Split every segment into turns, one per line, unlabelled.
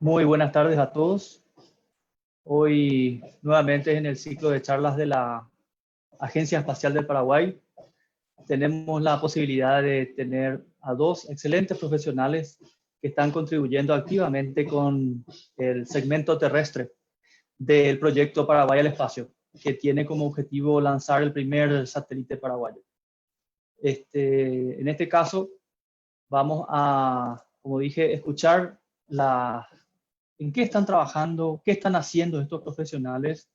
Muy buenas tardes a todos. Hoy nuevamente en el ciclo de charlas de la Agencia Espacial del Paraguay tenemos la posibilidad de tener a dos excelentes profesionales que están contribuyendo activamente con el segmento terrestre del proyecto Paraguay al Espacio, que tiene como objetivo lanzar el primer satélite paraguayo. En este caso vamos a, como dije, escuchar en qué están trabajando, qué están haciendo estos profesionales.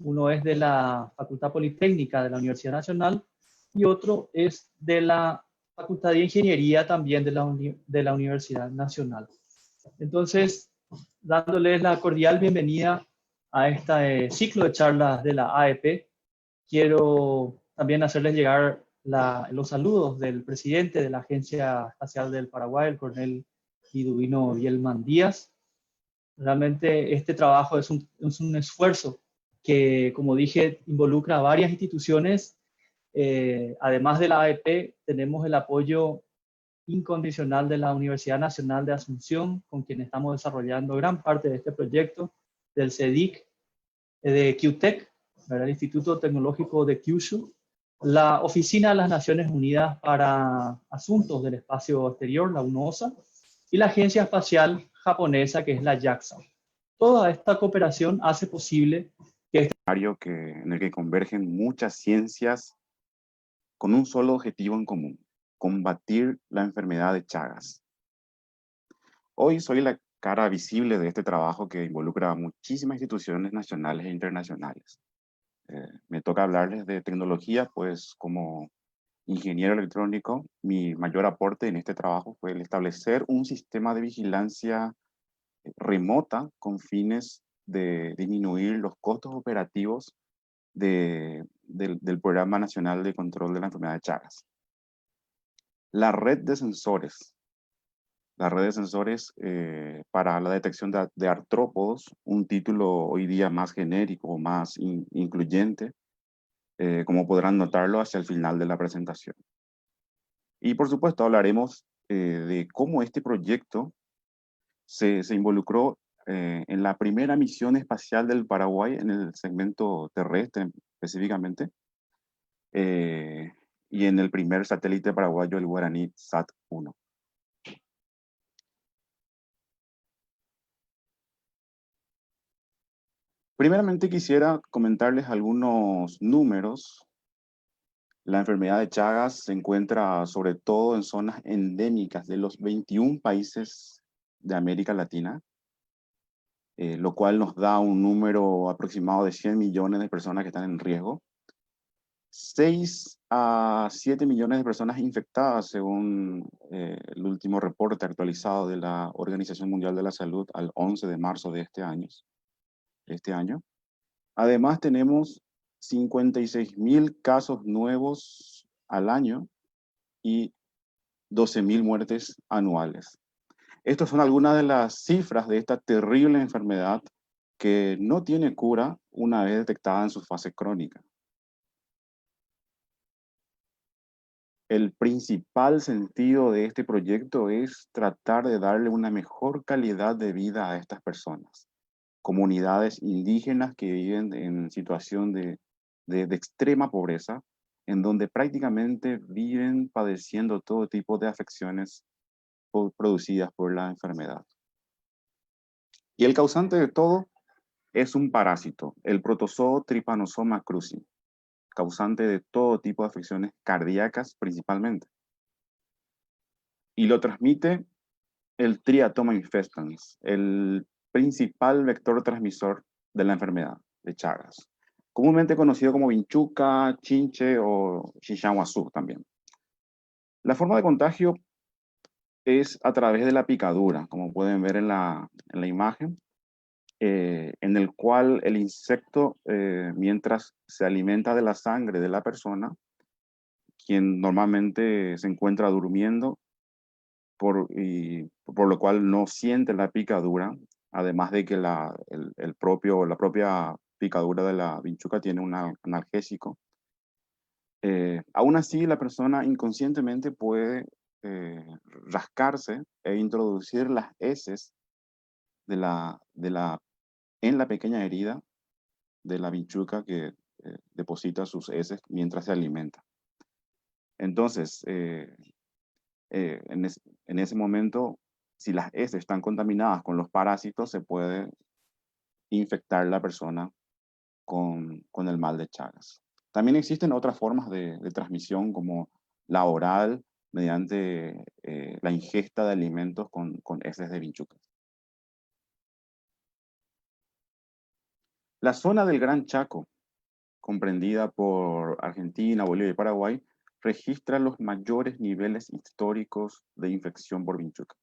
Uno es de la Facultad Politécnica de la Universidad Nacional y otro es de la Facultad de Ingeniería también de la Universidad Nacional. Entonces, dándoles la cordial bienvenida a este ciclo de charlas de la AEP, quiero también hacerles llegar los saludos del presidente de la Agencia Espacial del Paraguay, el coronel Liduvino Bielman Díaz. Realmente este trabajo es un esfuerzo que, como dije, involucra a varias instituciones. Además de la AEP, tenemos el apoyo incondicional de la Universidad Nacional de Asunción, con quien estamos desarrollando gran parte de este proyecto, del CEDIC, de QTEC, el Instituto Tecnológico de Kyushu, la Oficina de las Naciones Unidas para Asuntos del Espacio Exterior, la UNOSA, y la Agencia Espacial Japonesa, que es la JAXA. Toda esta cooperación hace posible
que en el que convergen muchas ciencias con un solo objetivo en común: combatir la enfermedad de Chagas. Hoy soy la cara visible de este trabajo que involucra a muchísimas instituciones nacionales e internacionales. Me toca hablarles de tecnología, pues como ingeniero electrónico, mi mayor aporte en este trabajo fue el establecer un sistema de vigilancia remota con fines de disminuir los costos operativos del Programa Nacional de Control de la Enfermedad de Chagas. La red de sensores para la detección de artrópodos, un título hoy día más genérico, más incluyente, como podrán notarlo hacia el final de la presentación. Y por supuesto hablaremos de cómo este proyecto se involucró en la primera misión espacial del Paraguay en el segmento terrestre específicamente, y en el primer satélite paraguayo, el Guaraní SAT-1. Primeramente quisiera comentarles algunos números. La enfermedad de Chagas se encuentra sobre todo en zonas endémicas de los 21 países de América Latina, lo cual nos da un número aproximado de 100 millones de personas que están en riesgo. 6 a 7 millones de personas infectadas, según el último reporte actualizado de la Organización Mundial de la Salud al 11 de marzo de este año. Además, tenemos 56.000 casos nuevos al año y 12.000 muertes anuales. Estas son algunas de las cifras de esta terrible enfermedad que no tiene cura una vez detectada en su fase crónica. El principal sentido de este proyecto es tratar de darle una mejor calidad de vida a estas personas. Comunidades indígenas que viven en situación de extrema pobreza, en donde prácticamente viven padeciendo todo tipo de afecciones producidas por la enfermedad. Y el causante de todo es un parásito, el protozoo Trypanosoma cruzi, causante de todo tipo de afecciones cardíacas principalmente. Y lo transmite el Triatoma infestans, el principal vector transmisor de la enfermedad de Chagas, comúnmente conocido como vinchuca, chinche o xixanguazú también. La forma de contagio es a través de la picadura, como pueden ver en la imagen, en el cual el insecto, mientras se alimenta de la sangre de la persona, quien normalmente se encuentra durmiendo, por lo cual no siente la picadura, además de que la propia picadura de la vinchuca tiene un analgésico. Aún así, la persona inconscientemente puede rascarse e introducir las heces en la pequeña herida de la vinchuca que deposita sus heces mientras se alimenta. Entonces, en ese momento, si las heces están contaminadas con los parásitos, se puede infectar la persona con el mal de Chagas. También existen otras formas de transmisión como la oral, mediante la ingesta de alimentos con heces de vinchucas. La zona del Gran Chaco, comprendida por Argentina, Bolivia y Paraguay, registra los mayores niveles históricos de infección por vinchuca.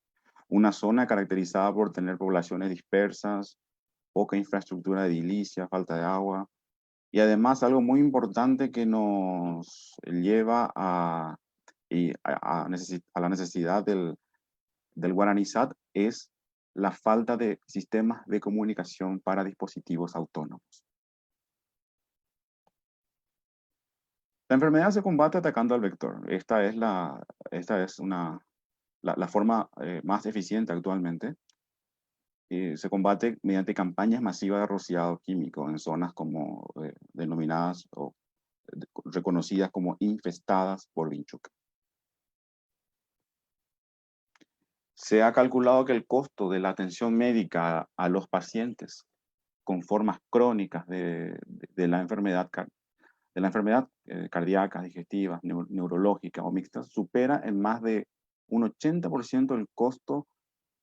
Una zona caracterizada por tener poblaciones dispersas, poca infraestructura edilicia, falta de agua, y además algo muy importante que nos lleva a la necesidad del Guaranízat es la falta de sistemas de comunicación para dispositivos autónomos. La enfermedad se combate atacando al vector. Esta es la forma más eficiente actualmente. Se combate mediante campañas masivas de rociado químico en zonas como denominadas o reconocidas como infestadas por vinchuca. Se ha calculado que el costo de la atención médica a los pacientes con formas crónicas de la enfermedad cardíacas, digestivas, neurológicas o mixtas, supera en más de un 80% el costo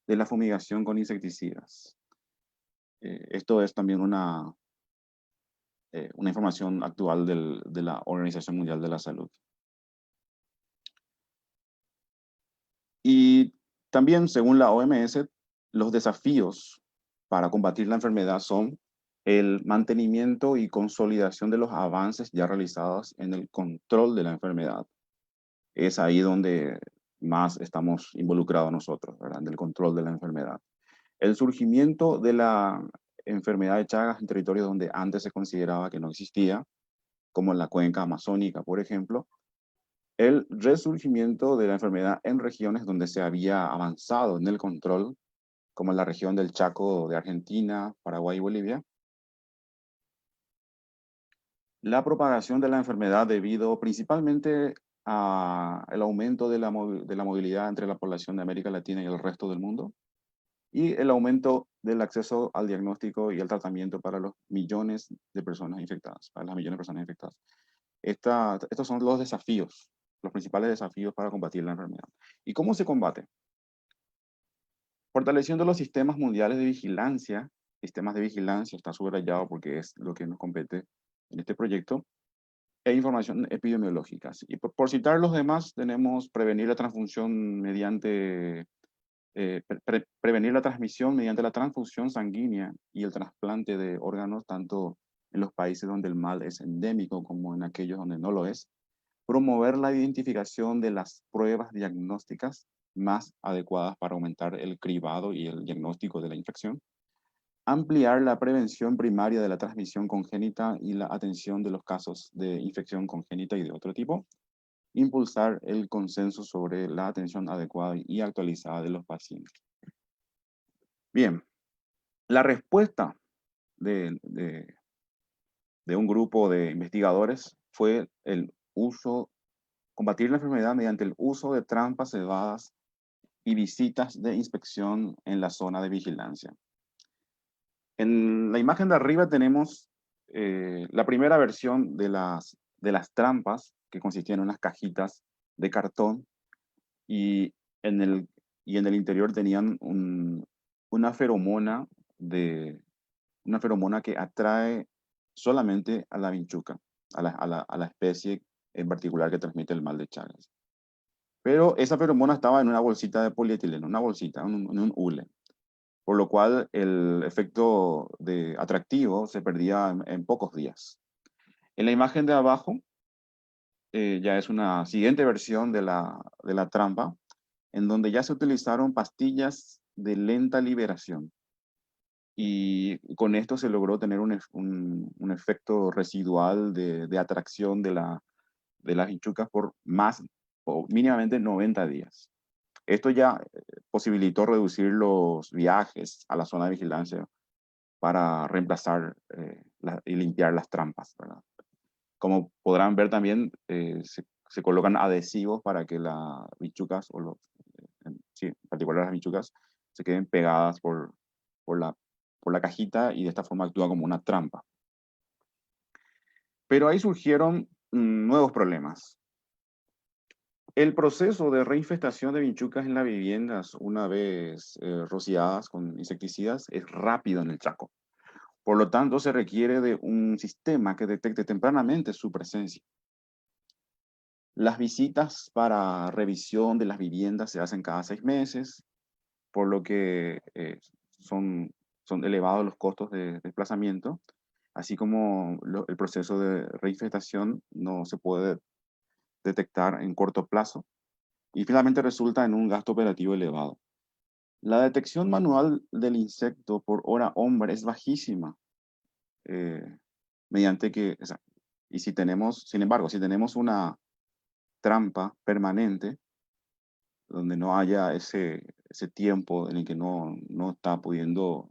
de la fumigación con insecticidas. Esto es también una información actual de la Organización Mundial de la Salud. Y también, según la OMS, los desafíos para combatir la enfermedad son el mantenimiento y consolidación de los avances ya realizados en el control de la enfermedad. Es ahí donde más estamos involucrados nosotros, ¿verdad? Del control de la enfermedad. El surgimiento de la enfermedad de Chagas en territorios donde antes se consideraba que no existía, como en la cuenca amazónica, por ejemplo. El resurgimiento de la enfermedad en regiones donde se había avanzado en el control, como en la región del Chaco de Argentina, Paraguay y Bolivia. La propagación de la enfermedad debido principalmente al aumento de la movilidad entre la población de América Latina y el resto del mundo, y el aumento del acceso al diagnóstico y al tratamiento para los millones de personas infectadas, para las millones de personas infectadas. Estos son los desafíos, los principales desafíos para combatir la enfermedad. ¿Y cómo se combate? Fortaleciendo los sistemas mundiales de vigilancia. Sistemas de vigilancia está subrayado porque es lo que nos compete en este proyecto, e información epidemiológica. Y por citar los demás, tenemos prevenir la transfusión mediante prevenir la transmisión mediante la transfusión sanguínea y el trasplante de órganos, tanto en los países donde el mal es endémico como en aquellos donde no lo es. Promover la identificación de las pruebas diagnósticas más adecuadas para aumentar el cribado y el diagnóstico de la infección. Ampliar la prevención primaria de la transmisión congénita y la atención de los casos de infección congénita y de otro tipo. Impulsar el consenso sobre la atención adecuada y actualizada de los pacientes. Bien, la respuesta de un grupo de investigadores fue combatir la enfermedad mediante el uso de trampas cebadas y visitas de inspección en la zona de vigilancia. En la imagen de arriba tenemos la primera versión de las trampas, que consistían en unas cajitas de cartón, y en el interior tenían una feromona que atrae solamente a la vinchuca, a la especie en particular que transmite el mal de Chagas. Pero esa feromona estaba en una bolsita de polietileno, en un hule, por lo cual el efecto atractivo se perdía en pocos días. En la imagen de abajo ya es una siguiente versión de la trampa, en donde ya se utilizaron pastillas de lenta liberación. Y con esto se logró tener un efecto residual de atracción de las vinchucas por más o mínimamente 90 días. Esto ya posibilitó reducir los viajes a la zona de vigilancia para reemplazar y limpiar las trampas, ¿verdad? Como podrán ver también, se colocan adhesivos para que las bichucas, sí, en particular las bichucas, se queden pegadas por la cajita y de esta forma actúa como una trampa. Pero ahí surgieron nuevos problemas. El proceso de reinfestación de vinchucas en las viviendas, una vez rociadas con insecticidas, es rápido en el Chaco. Por lo tanto, se requiere de un sistema que detecte tempranamente su presencia. Las visitas para revisión de las viviendas se hacen cada 6 meses, por lo que son elevados los costos de desplazamiento, así como el proceso de reinfestación no se puede detectar en corto plazo y finalmente resulta en un gasto operativo elevado. La detección manual del insecto por hora hombre es bajísima, mediante que, o sea, y si tenemos, sin embargo, si tenemos una trampa permanente, donde no haya ese tiempo en el que no está pudiendo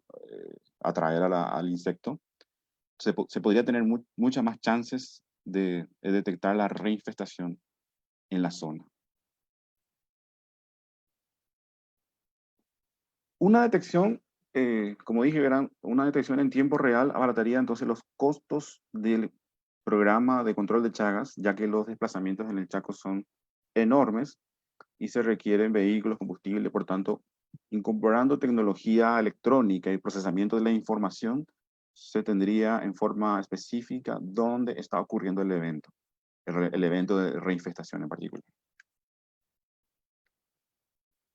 atraer al insecto, se podría tener muchas más chances de detectar la reinfestación en la zona. Una detección, como dije, una detección en tiempo real abarataría entonces los costos del programa de control de Chagas, ya que los desplazamientos en el Chaco son enormes y se requieren vehículos, combustible, por tanto, incorporando tecnología electrónica y procesamiento de la información, se tendría en forma específica dónde está ocurriendo el evento de reinfestación en particular.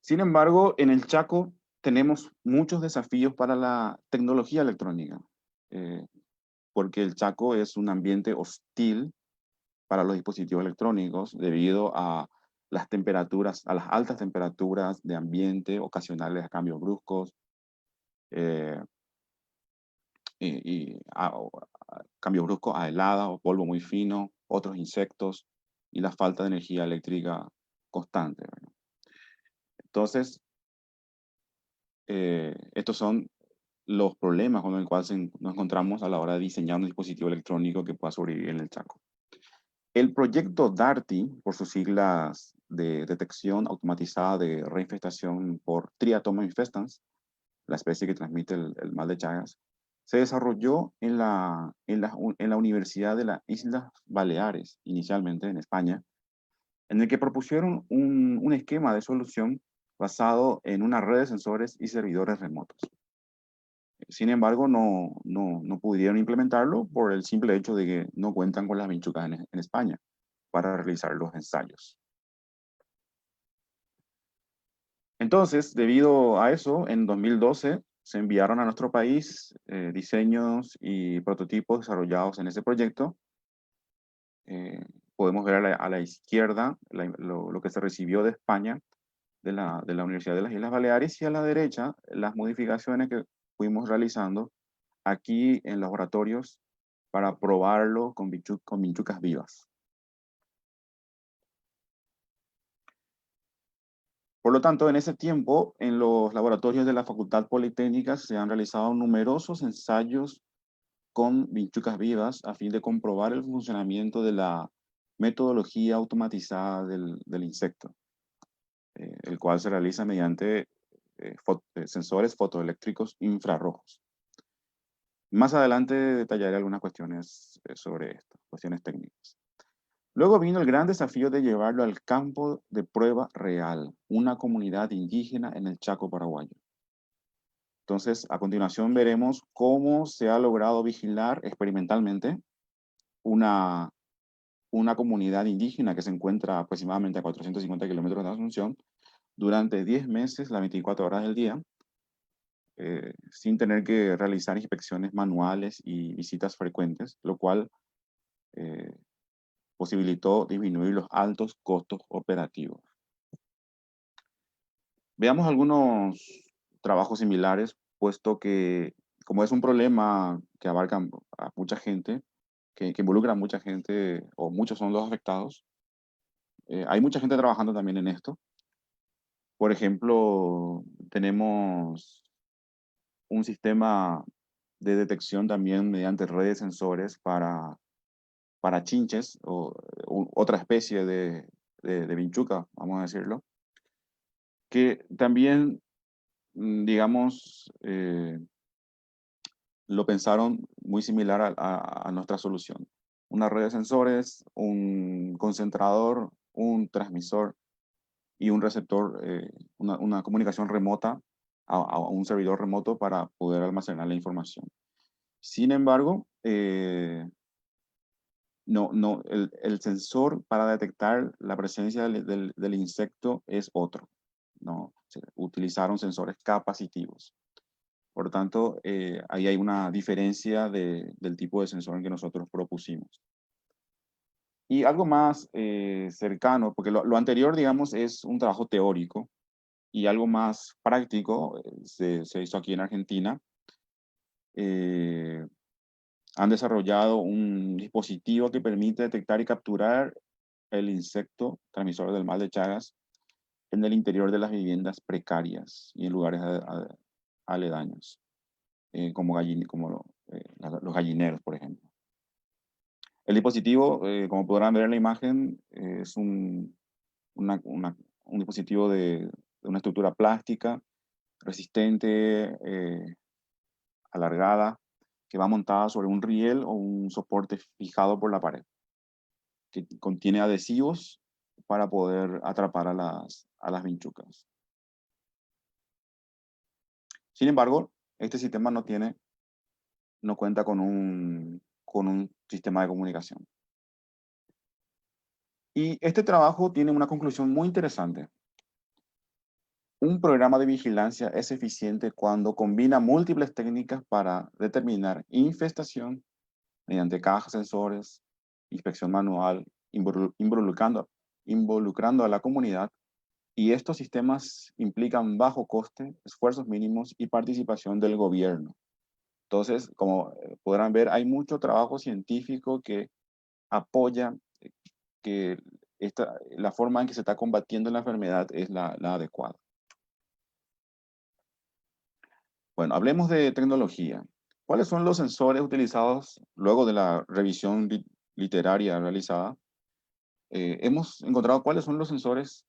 Sin embargo, en el Chaco tenemos muchos desafíos para la tecnología electrónica, eh, porque el Chaco es un ambiente hostil para los dispositivos electrónicos debido a las temperaturas, a las altas temperaturas de ambiente ocasionales a cambios bruscos, eh, cambios bruscos a helada o polvo muy fino, otros insectos y la falta de energía eléctrica constante, ¿verdad? Entonces, estos son los problemas con los cuales nos encontramos a la hora de diseñar un dispositivo electrónico que pueda sobrevivir en el Chaco. El proyecto DARTI, por sus siglas de detección automatizada de reinfestación por Triatoma infestans, la especie que transmite el mal de Chagas, se desarrolló en la Universidad de las Islas Baleares, inicialmente en España, en el que propusieron un esquema de solución basado en una red de sensores y servidores remotos. Sin embargo, no pudieron implementarlo por el simple hecho de que no cuentan con las vinchucas en España para realizar los ensayos. Entonces, debido a eso, en 2012 se enviaron a nuestro país diseños y prototipos desarrollados en ese proyecto. Podemos ver a la izquierda lo que se recibió de España, de la Universidad de las Islas Baleares, y a la derecha las modificaciones que fuimos realizando aquí en laboratorios para probarlo con vinchucas vivas. Por lo tanto, en ese tiempo, en los laboratorios de la Facultad Politécnica se han realizado numerosos ensayos con vinchucas vivas a fin de comprobar el funcionamiento de la metodología automatizada del insecto, el cual se realiza mediante sensores fotoeléctricos infrarrojos. Más adelante detallaré algunas cuestiones sobre esto, cuestiones técnicas. Luego vino el gran desafío de llevarlo al campo de prueba real, una comunidad indígena en el Chaco paraguayo. Entonces, a continuación veremos cómo se ha logrado vigilar experimentalmente una comunidad indígena que se encuentra aproximadamente a 450 kilómetros de Asunción durante 10 meses, las 24 horas del día, sin tener que realizar inspecciones manuales y visitas frecuentes, lo cual posibilitó disminuir los altos costos operativos. Veamos algunos trabajos similares, puesto que como es un problema que abarca a mucha gente, que involucra a mucha gente, o muchos son los afectados, hay mucha gente trabajando también en esto. Por ejemplo, tenemos un sistema de detección también mediante redes de sensores para chinches o otra especie de vinchuca, vamos a decirlo, que también, digamos, lo pensaron muy similar a nuestra solución. Una red de sensores, un concentrador, un transmisor y un receptor, una comunicación remota a un servidor remoto para poder almacenar la información. Sin embargo, el sensor para detectar la presencia del insecto es otro. No, se utilizaron sensores capacitivos. Por lo tanto, ahí hay una diferencia del tipo de sensor que nosotros propusimos. Y algo más cercano, porque lo anterior, digamos, es un trabajo teórico, y algo más práctico se hizo aquí en Argentina. Eh, Han desarrollado un dispositivo que permite detectar y capturar el insecto transmisor del mal de Chagas en el interior de las viviendas precarias y en lugares aledaños, como los gallineros, por ejemplo. El dispositivo, como podrán ver en la imagen, es un dispositivo de una estructura plástica resistente, alargada, que va montada sobre un riel o un soporte fijado por la pared, que contiene adhesivos para poder atrapar a las vinchucas. Sin embargo, este sistema no cuenta con un sistema de comunicación. Y este trabajo tiene una conclusión muy interesante. Un programa de vigilancia es eficiente cuando combina múltiples técnicas para determinar infestación mediante cajas, sensores, inspección manual, involucrando a la comunidad, y estos sistemas implican bajo coste, esfuerzos mínimos y participación del gobierno. Entonces, como podrán ver, hay mucho trabajo científico que apoya que la forma en que se está combatiendo la enfermedad es la adecuada. Bueno, hablemos de tecnología. ¿Cuáles son los sensores utilizados luego de la revisión literaria realizada? Hemos encontrado cuáles son los sensores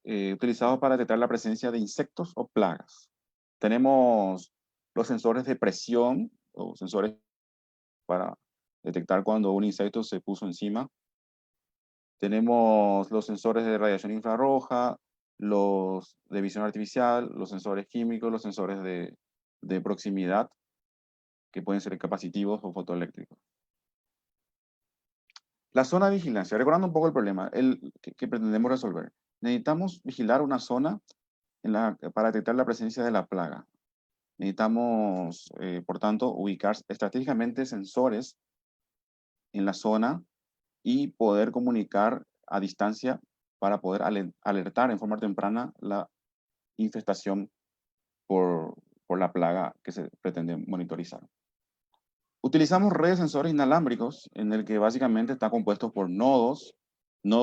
utilizados para detectar la presencia de insectos o plagas. Tenemos los sensores de presión o sensores para detectar cuando un insecto se puso encima. Tenemos los sensores de radiación infrarroja, los de visión artificial, los sensores químicos, los sensores de proximidad, que pueden ser capacitivos o fotoeléctricos. La zona de vigilancia, recordando un poco el problema que pretendemos resolver. Necesitamos vigilar una zona para detectar la presencia de la plaga. Necesitamos, por tanto, ubicar estratégicamente sensores en la zona y poder comunicar a distancia para poder alertar en forma temprana la infestación por la plaga que se pretende monitorizar. Utilizamos redes de sensores inalámbricos en el que básicamente está compuesto por nodos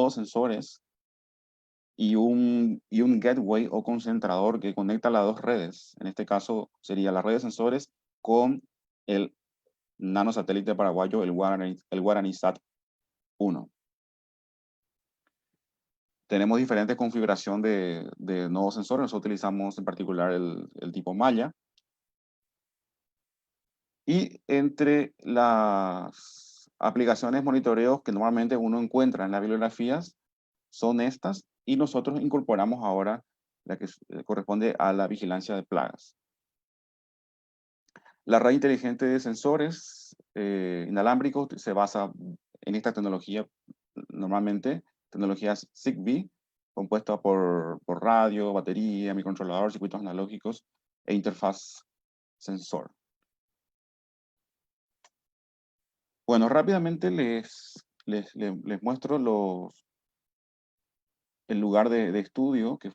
sensores y un gateway o concentrador que conecta las dos redes. En este caso sería la red de sensores con el nanosatélite paraguayo, el Guaraní Sat 1. Tenemos diferentes configuraciones de nodos sensores. Nosotros utilizamos en particular el tipo malla. Y entre las aplicaciones monitoreos que normalmente uno encuentra en las bibliografías son estas, y nosotros incorporamos ahora la que corresponde a la vigilancia de plagas. La red inteligente de sensores inalámbricos se basa en esta tecnología, normalmente tecnologías Zigbee, compuesta por radio, batería, microcontrolador, circuitos analógicos e interfaz sensor. Bueno, rápidamente les muestro el lugar de estudio que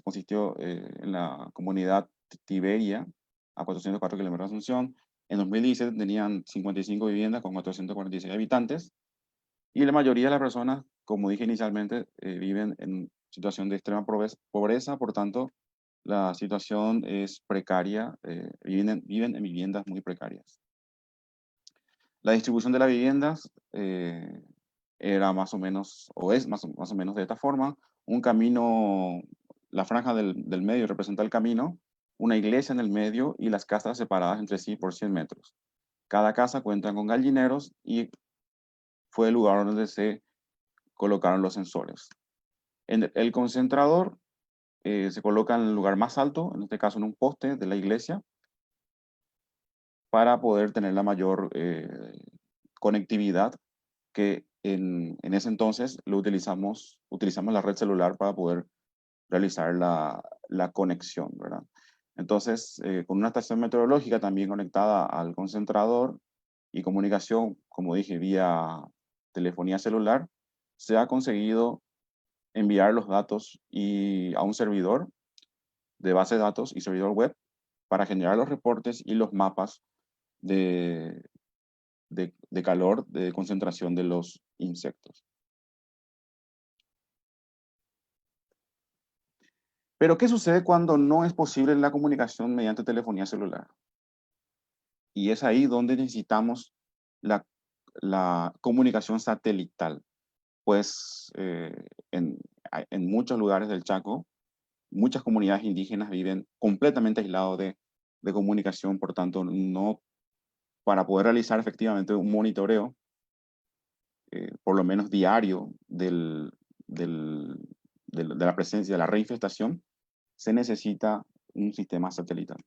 consistió en la comunidad Tiberia, a 404 kilómetros de Asunción. En 2017 tenían 55 viviendas con 446 habitantes, y la mayoría de las personas, como dije inicialmente, viven en situación de extrema pobreza, por tanto, la situación es precaria, viven en viviendas muy precarias. La distribución de las viviendas era más o menos, o es más o menos de esta forma: un camino, la franja del medio representa el camino, una iglesia en el medio y las casas separadas entre sí por 100 metros. Cada casa cuenta con gallineros y fue el lugar donde se colocaron los sensores. En el concentrador se coloca en el lugar más alto, en este caso en un poste de la iglesia, para poder tener la mayor conectividad, que en ese entonces utilizamos la red celular para poder realizar la conexión, ¿verdad? Entonces, con una estación meteorológica también conectada al concentrador y comunicación, como dije, vía telefonía celular, se ha conseguido enviar los datos a un servidor de base de datos y servidor web para generar los reportes y los mapas de, de calor, de concentración de los insectos. Pero, ¿qué sucede cuando no es posible la comunicación mediante telefonía celular? Y es ahí donde necesitamos la comunicación satelital. Pues en muchos lugares del Chaco, muchas comunidades indígenas viven completamente aislados de comunicación, por tanto, no, para poder realizar efectivamente un monitoreo, por lo menos diario, de la presencia de la reinfestación, se necesita un sistema satelital.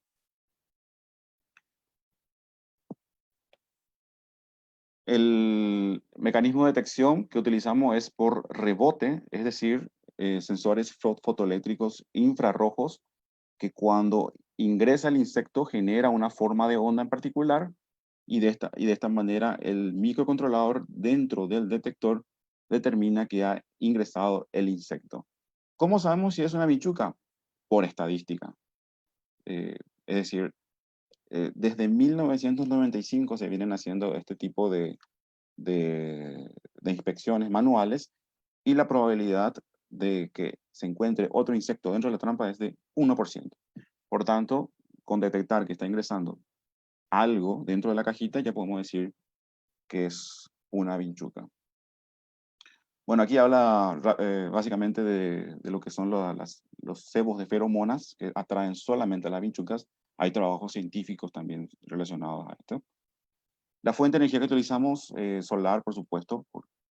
El mecanismo de detección que utilizamos es por rebote, es decir, sensores fotoeléctricos infrarrojos que cuando ingresa el insecto genera una forma de onda en particular, y de esta manera el microcontrolador dentro del detector determina que ha ingresado el insecto. ¿Cómo sabemos si es una bichuca? Por estadística. Es decir, desde 1995 se vienen haciendo este tipo de inspecciones manuales, y la probabilidad de que se encuentre otro insecto dentro de la trampa es de 1%. Por tanto, con detectar que está ingresando algo dentro de la cajita, ya podemos decir que es una vinchuca. Bueno, aquí habla básicamente de lo que son los cebos de feromonas que atraen solamente a las vinchucas. Hay trabajos científicos también relacionados a esto. La fuente de energía que utilizamos, solar, por supuesto,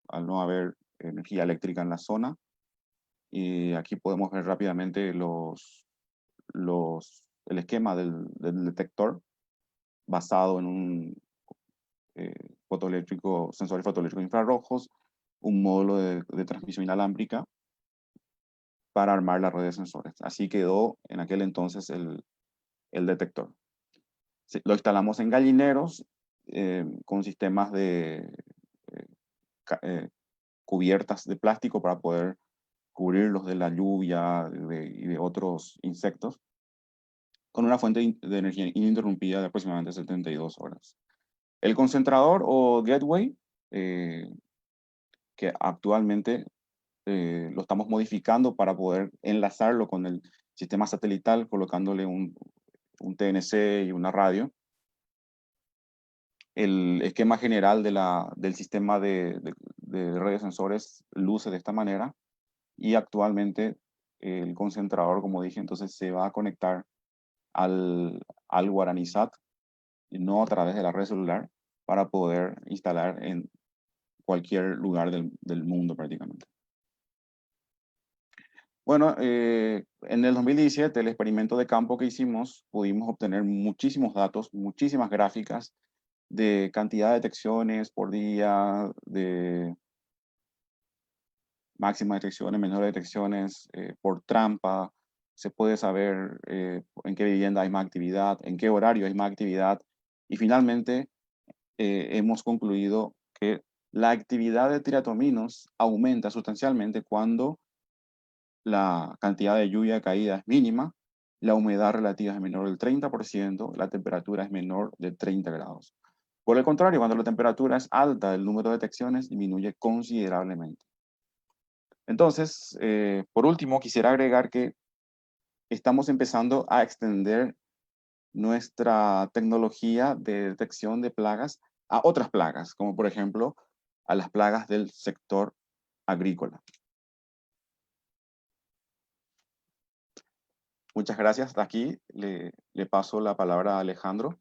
al no haber energía eléctrica en la zona. Y aquí podemos ver rápidamente el esquema del detector basado en un sensores fotoeléctricos infrarrojos, un módulo de transmisión inalámbrica para armar la red de sensores. Así quedó en aquel entonces el detector. Lo instalamos en gallineros con sistemas de cubiertas de plástico para poder cubrirlos de la lluvia y de otros insectos, con una fuente de energía ininterrumpida de aproximadamente 72 horas. El concentrador o gateway, que actualmente lo estamos modificando para poder enlazarlo con el sistema satelital, colocándole un TNC y una radio. El esquema general del sistema de radiosensores luce de esta manera, y actualmente el concentrador, como dije, entonces se va a conectar al Guaraní-Sat, y no a través de la red celular, para poder instalar en cualquier lugar del mundo prácticamente. Bueno, en el 2017, el experimento de campo que hicimos, pudimos obtener muchísimos datos, muchísimas gráficas de cantidad de detecciones por día, de máximas detecciones, menores detecciones, por trampa. Se puede saber en qué vivienda hay más actividad, en qué horario hay más actividad. Y finalmente hemos concluido que la actividad de triatominos aumenta sustancialmente cuando la cantidad de lluvia caída es mínima, la humedad relativa es menor del 30%, la temperatura es menor de 30 grados. Por el contrario, cuando la temperatura es alta, el número de detecciones disminuye considerablemente. Entonces, por último, quisiera agregar que estamos empezando a extender nuestra tecnología de detección de plagas a otras plagas, como por ejemplo a las plagas del sector agrícola. Muchas gracias. Hasta aquí le paso la palabra a Alejandro.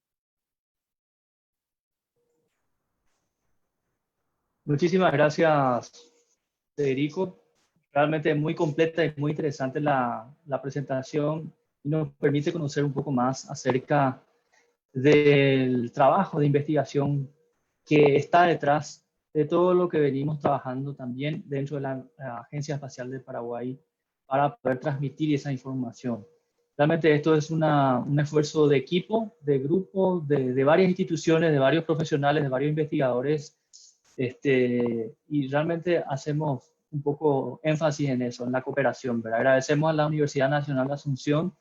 Muchísimas gracias, Federico. Realmente muy completa y muy interesante la presentación y nos permite conocer un poco más acerca del trabajo de investigación que está detrás de todo lo que venimos trabajando también dentro de la Agencia Espacial de Paraguay para poder transmitir esa información. Realmente esto es un esfuerzo de equipo, de grupo, de varias instituciones, de varios profesionales, de varios investigadores, y realmente hacemos un poco énfasis en eso, en la cooperación, ¿verdad? Agradecemos a la Universidad Nacional de Asunción,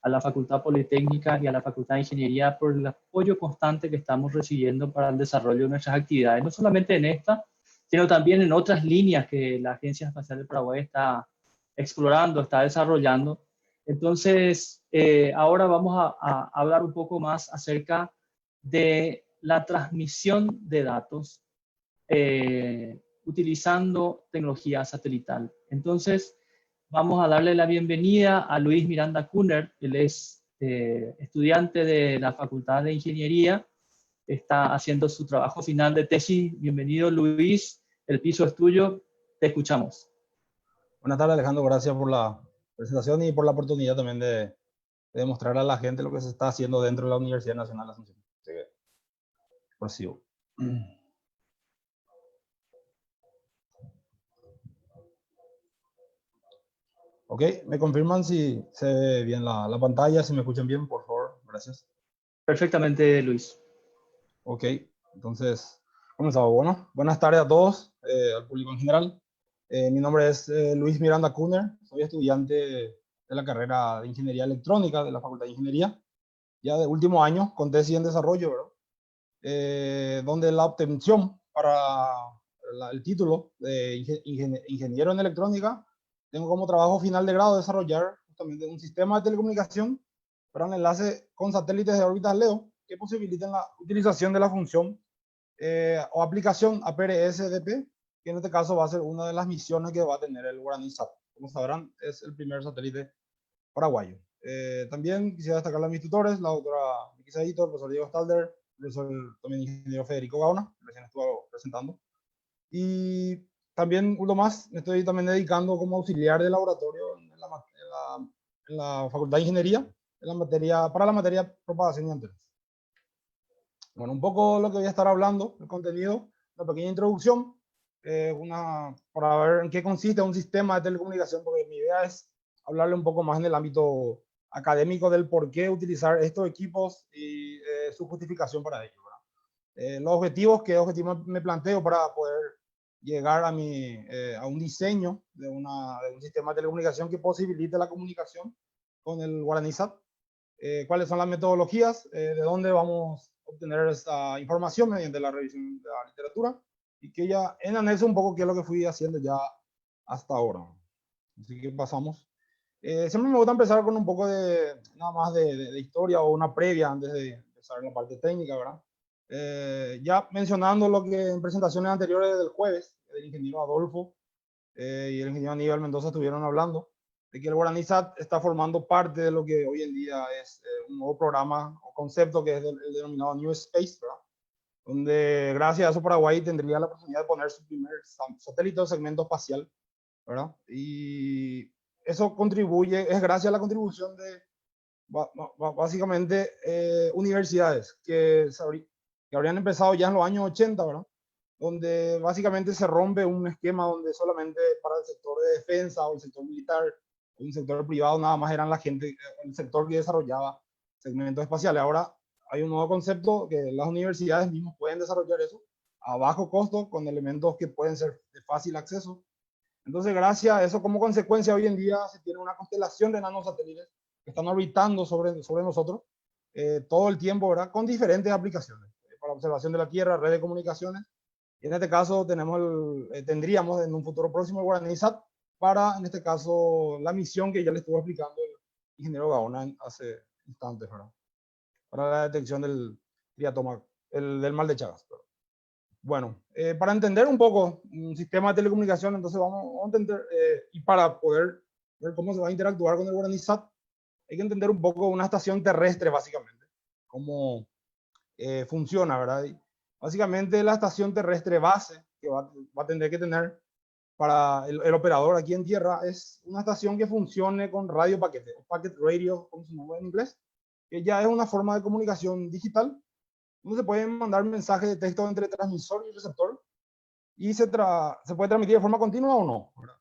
a la Facultad Politécnica y a la Facultad de Ingeniería por el apoyo constante que estamos recibiendo para el desarrollo de nuestras actividades, no solamente en esta, sino también en otras líneas que la Agencia Espacial de Paraguay está explorando, está desarrollando. Entonces, ahora vamos a hablar un poco más acerca de la transmisión de datos utilizando tecnología satelital. Entonces, vamos a darle la bienvenida a Luis Miranda Kuhner. Él es estudiante de la Facultad de Ingeniería, está haciendo su trabajo final de tesis. Bienvenido, Luis, el piso es tuyo, te escuchamos.
Buenas tardes, Alejandro, gracias por la presentación y por la oportunidad también de demostrar a la gente lo que se está haciendo dentro de la Universidad Nacional de Asunción. Así que, prosigo. Ok, me confirman si se ve bien la pantalla, si me escuchan bien, por favor, gracias.
Perfectamente, Luis.
Ok, entonces, comenzamos. Bueno, buenas tardes a todos, al público en general. Mi nombre es Luis Miranda Kuhner, soy estudiante de la carrera de Ingeniería Electrónica de la Facultad de Ingeniería, ya de último año, con tesis en desarrollo, ¿verdad? Donde la obtención para el título de ingeniero en electrónica, tengo como trabajo final de grado desarrollar justamente un sistema de telecomunicación para un enlace con satélites de órbitas LEO que posibiliten la utilización de la función o aplicación APRS-DP, que en este caso va a ser una de las misiones que va a tener el Guaraní-SAT. Como sabrán, es el primer satélite paraguayo. También quisiera destacar a mis tutores, la doctora Vicky Saito, el profesor Diego Stalder, el profesor también ingeniero Federico Gaona, que recién estuvo presentando. Y también, uno más, me estoy también dedicando como auxiliar de laboratorio en la Facultad de Ingeniería, para la materia propagación y antenas. Bueno, un poco lo que voy a estar hablando, el contenido, una pequeña introducción, para ver en qué consiste un sistema de telecomunicación, porque mi idea es hablarle un poco más en el ámbito académico del por qué utilizar estos equipos y su justificación para ello. Los objetivos, qué objetivos me planteo para poder llegar a un diseño de un sistema de telecomunicación que posibilite la comunicación con el Guaraní-SAT. Cuáles son las metodologías, de dónde vamos a obtener esta información mediante la revisión de la literatura, y que ya en anexo un poco qué es lo que fui haciendo ya hasta ahora. Así que pasamos. Siempre me gusta empezar con un poco nada más de historia o una previa antes de empezar la parte técnica, ¿verdad? Ya mencionando lo que en presentaciones anteriores del jueves, el ingeniero Adolfo y el ingeniero Aníbal Mendoza estuvieron hablando de que el Guaraní-SAT está formando parte de lo que hoy en día es un nuevo programa o concepto que es el denominado New Space, ¿verdad? Donde gracias a eso Paraguay tendría la oportunidad de poner su primer satélite o segmento espacial, ¿verdad? Y eso contribuye, es gracias a la contribución de básicamente universidades que habrían empezado ya en los años 80, ¿verdad? Donde básicamente se rompe un esquema donde solamente para el sector de defensa o el sector militar o un sector privado nada más eran la gente, el sector que desarrollaba segmentos espaciales. Ahora hay un nuevo concepto que las universidades mismas pueden desarrollar eso a bajo costo con elementos que pueden ser de fácil acceso. Entonces, gracias a eso, como consecuencia, hoy en día se tiene una constelación de nanosatélites que están orbitando sobre nosotros todo el tiempo, ¿verdad? Con diferentes aplicaciones. Para observación de la Tierra, red de comunicaciones. Y en este caso tendríamos en un futuro próximo el Guaraní-SAT para, en este caso, la misión que ya le estuvo explicando el ingeniero Gaona hace instantes, ¿verdad? Para la detección del triatoma, del mal de Chagas. Perdón. Bueno, para entender un poco un sistema de telecomunicación, entonces vamos a entender, y para poder ver cómo se va a interactuar con el Guaraní SAT, hay que entender un poco una estación terrestre, básicamente, cómo funciona, ¿verdad? Y básicamente la estación terrestre base que va a tener que tener para el operador aquí en tierra es una estación que funcione con radio paquete, o packet radio, como se llama en inglés, que ya es una forma de comunicación digital, donde se pueden mandar mensajes de texto entre transmisor y receptor, y se puede transmitir de forma continua o no, ¿verdad?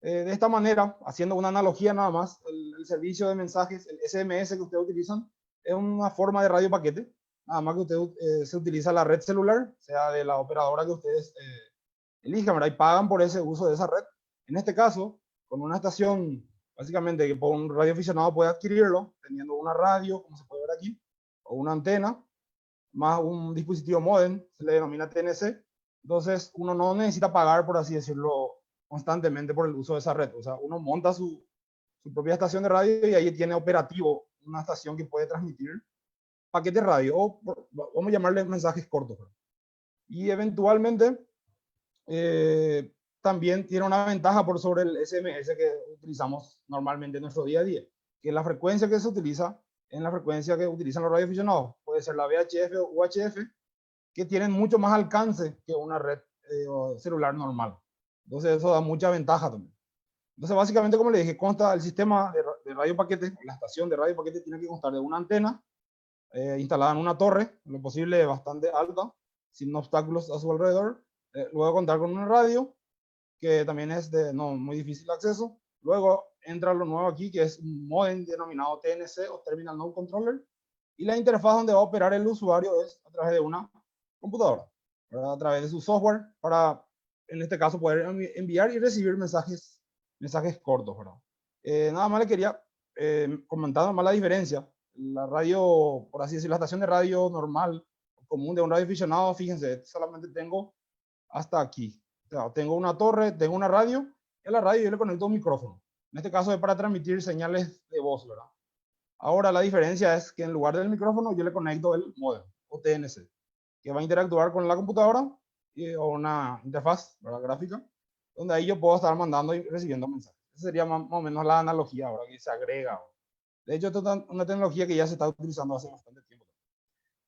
De esta manera, haciendo una analogía nada más, el servicio de mensajes, el SMS que ustedes utilizan, es una forma de radio paquete, nada más que usted se utiliza la red celular, sea de la operadora que ustedes elijan, ¿verdad? Y pagan por ese uso de esa red. En este caso, con una estación, básicamente, que por un radioaficionado puede adquirirlo, teniendo una radio, como se puede ver aquí, o una antena, más un dispositivo modem, se le denomina TNC. Entonces, uno no necesita pagar, por así decirlo, constantemente por el uso de esa red. O sea, uno monta su propia estación de radio y ahí tiene operativo una estación que puede transmitir paquetes radio, o vamos a llamarle mensajes cortos. Y eventualmente, también tiene una ventaja por sobre el SMS que utilizamos normalmente en nuestro día a día, que la frecuencia que se utiliza en la frecuencia que utilizan los radioaficionados, puede ser la VHF o UHF, que tienen mucho más alcance que una red celular normal. Entonces eso da mucha ventaja también. Entonces básicamente, como le dije, consta el sistema de radio paquete, la estación de radio paquete tiene que constar de una antena instalada en una torre, lo posible bastante alta, sin obstáculos a su alrededor. Luego contar con una radio, que también es de no muy difícil acceso. Luego entra lo nuevo aquí, que es un modem denominado TNC o Terminal Node Controller. Y la interfaz donde va a operar el usuario es a través de una computadora, ¿verdad? A través de su software, para, en este caso, poder enviar y recibir mensajes cortos, ¿verdad? Nada más le quería comentar más la diferencia. La radio, por así decirlo, la estación de radio normal, común de un radioaficionado, fíjense, solamente tengo hasta aquí. O sea, tengo una torre, tengo una radio, y a la radio yo le conecto un micrófono. En este caso es para transmitir señales de voz, ¿verdad? Ahora la diferencia es que en lugar del micrófono yo le conecto el modem o TNC, que va a interactuar con la computadora o una interfaz, ¿verdad? Gráfica, donde ahí yo puedo estar mandando y recibiendo mensajes. Esa sería más o menos la analogía ahora que se agrega. De hecho, esto es una tecnología que ya se está utilizando hace bastante tiempo.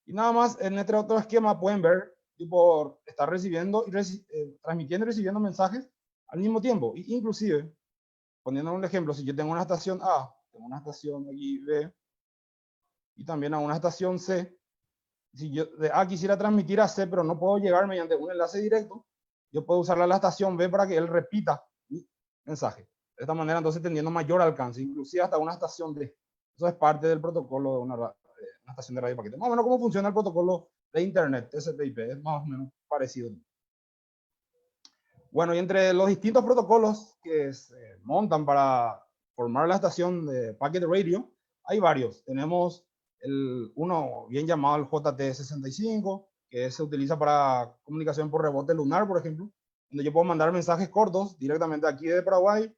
Y nada más, en este otro esquema pueden ver, yo puedo estar recibiendo y transmitiendo y recibiendo mensajes al mismo tiempo. Inclusive, poniendo un ejemplo, si yo tengo una estación A, tengo una estación aquí B, y también a una estación C, si yo de A quisiera transmitir a C, pero no puedo llegar mediante un enlace directo, yo puedo usar la estación B para que él repita mi mensaje. De esta manera, entonces, teniendo mayor alcance, inclusive hasta una estación D. Eso es parte del protocolo de una estación de radio paquete. Más o menos cómo funciona el protocolo de Internet, TCP/IP, es más o menos parecido. Bueno, y entre los distintos protocolos que se montan para formar la estación de Packet Radio, hay varios. Tenemos uno bien llamado el JT65, que se utiliza para comunicación por rebote lunar, por ejemplo, donde yo puedo mandar mensajes cortos directamente aquí de Paraguay.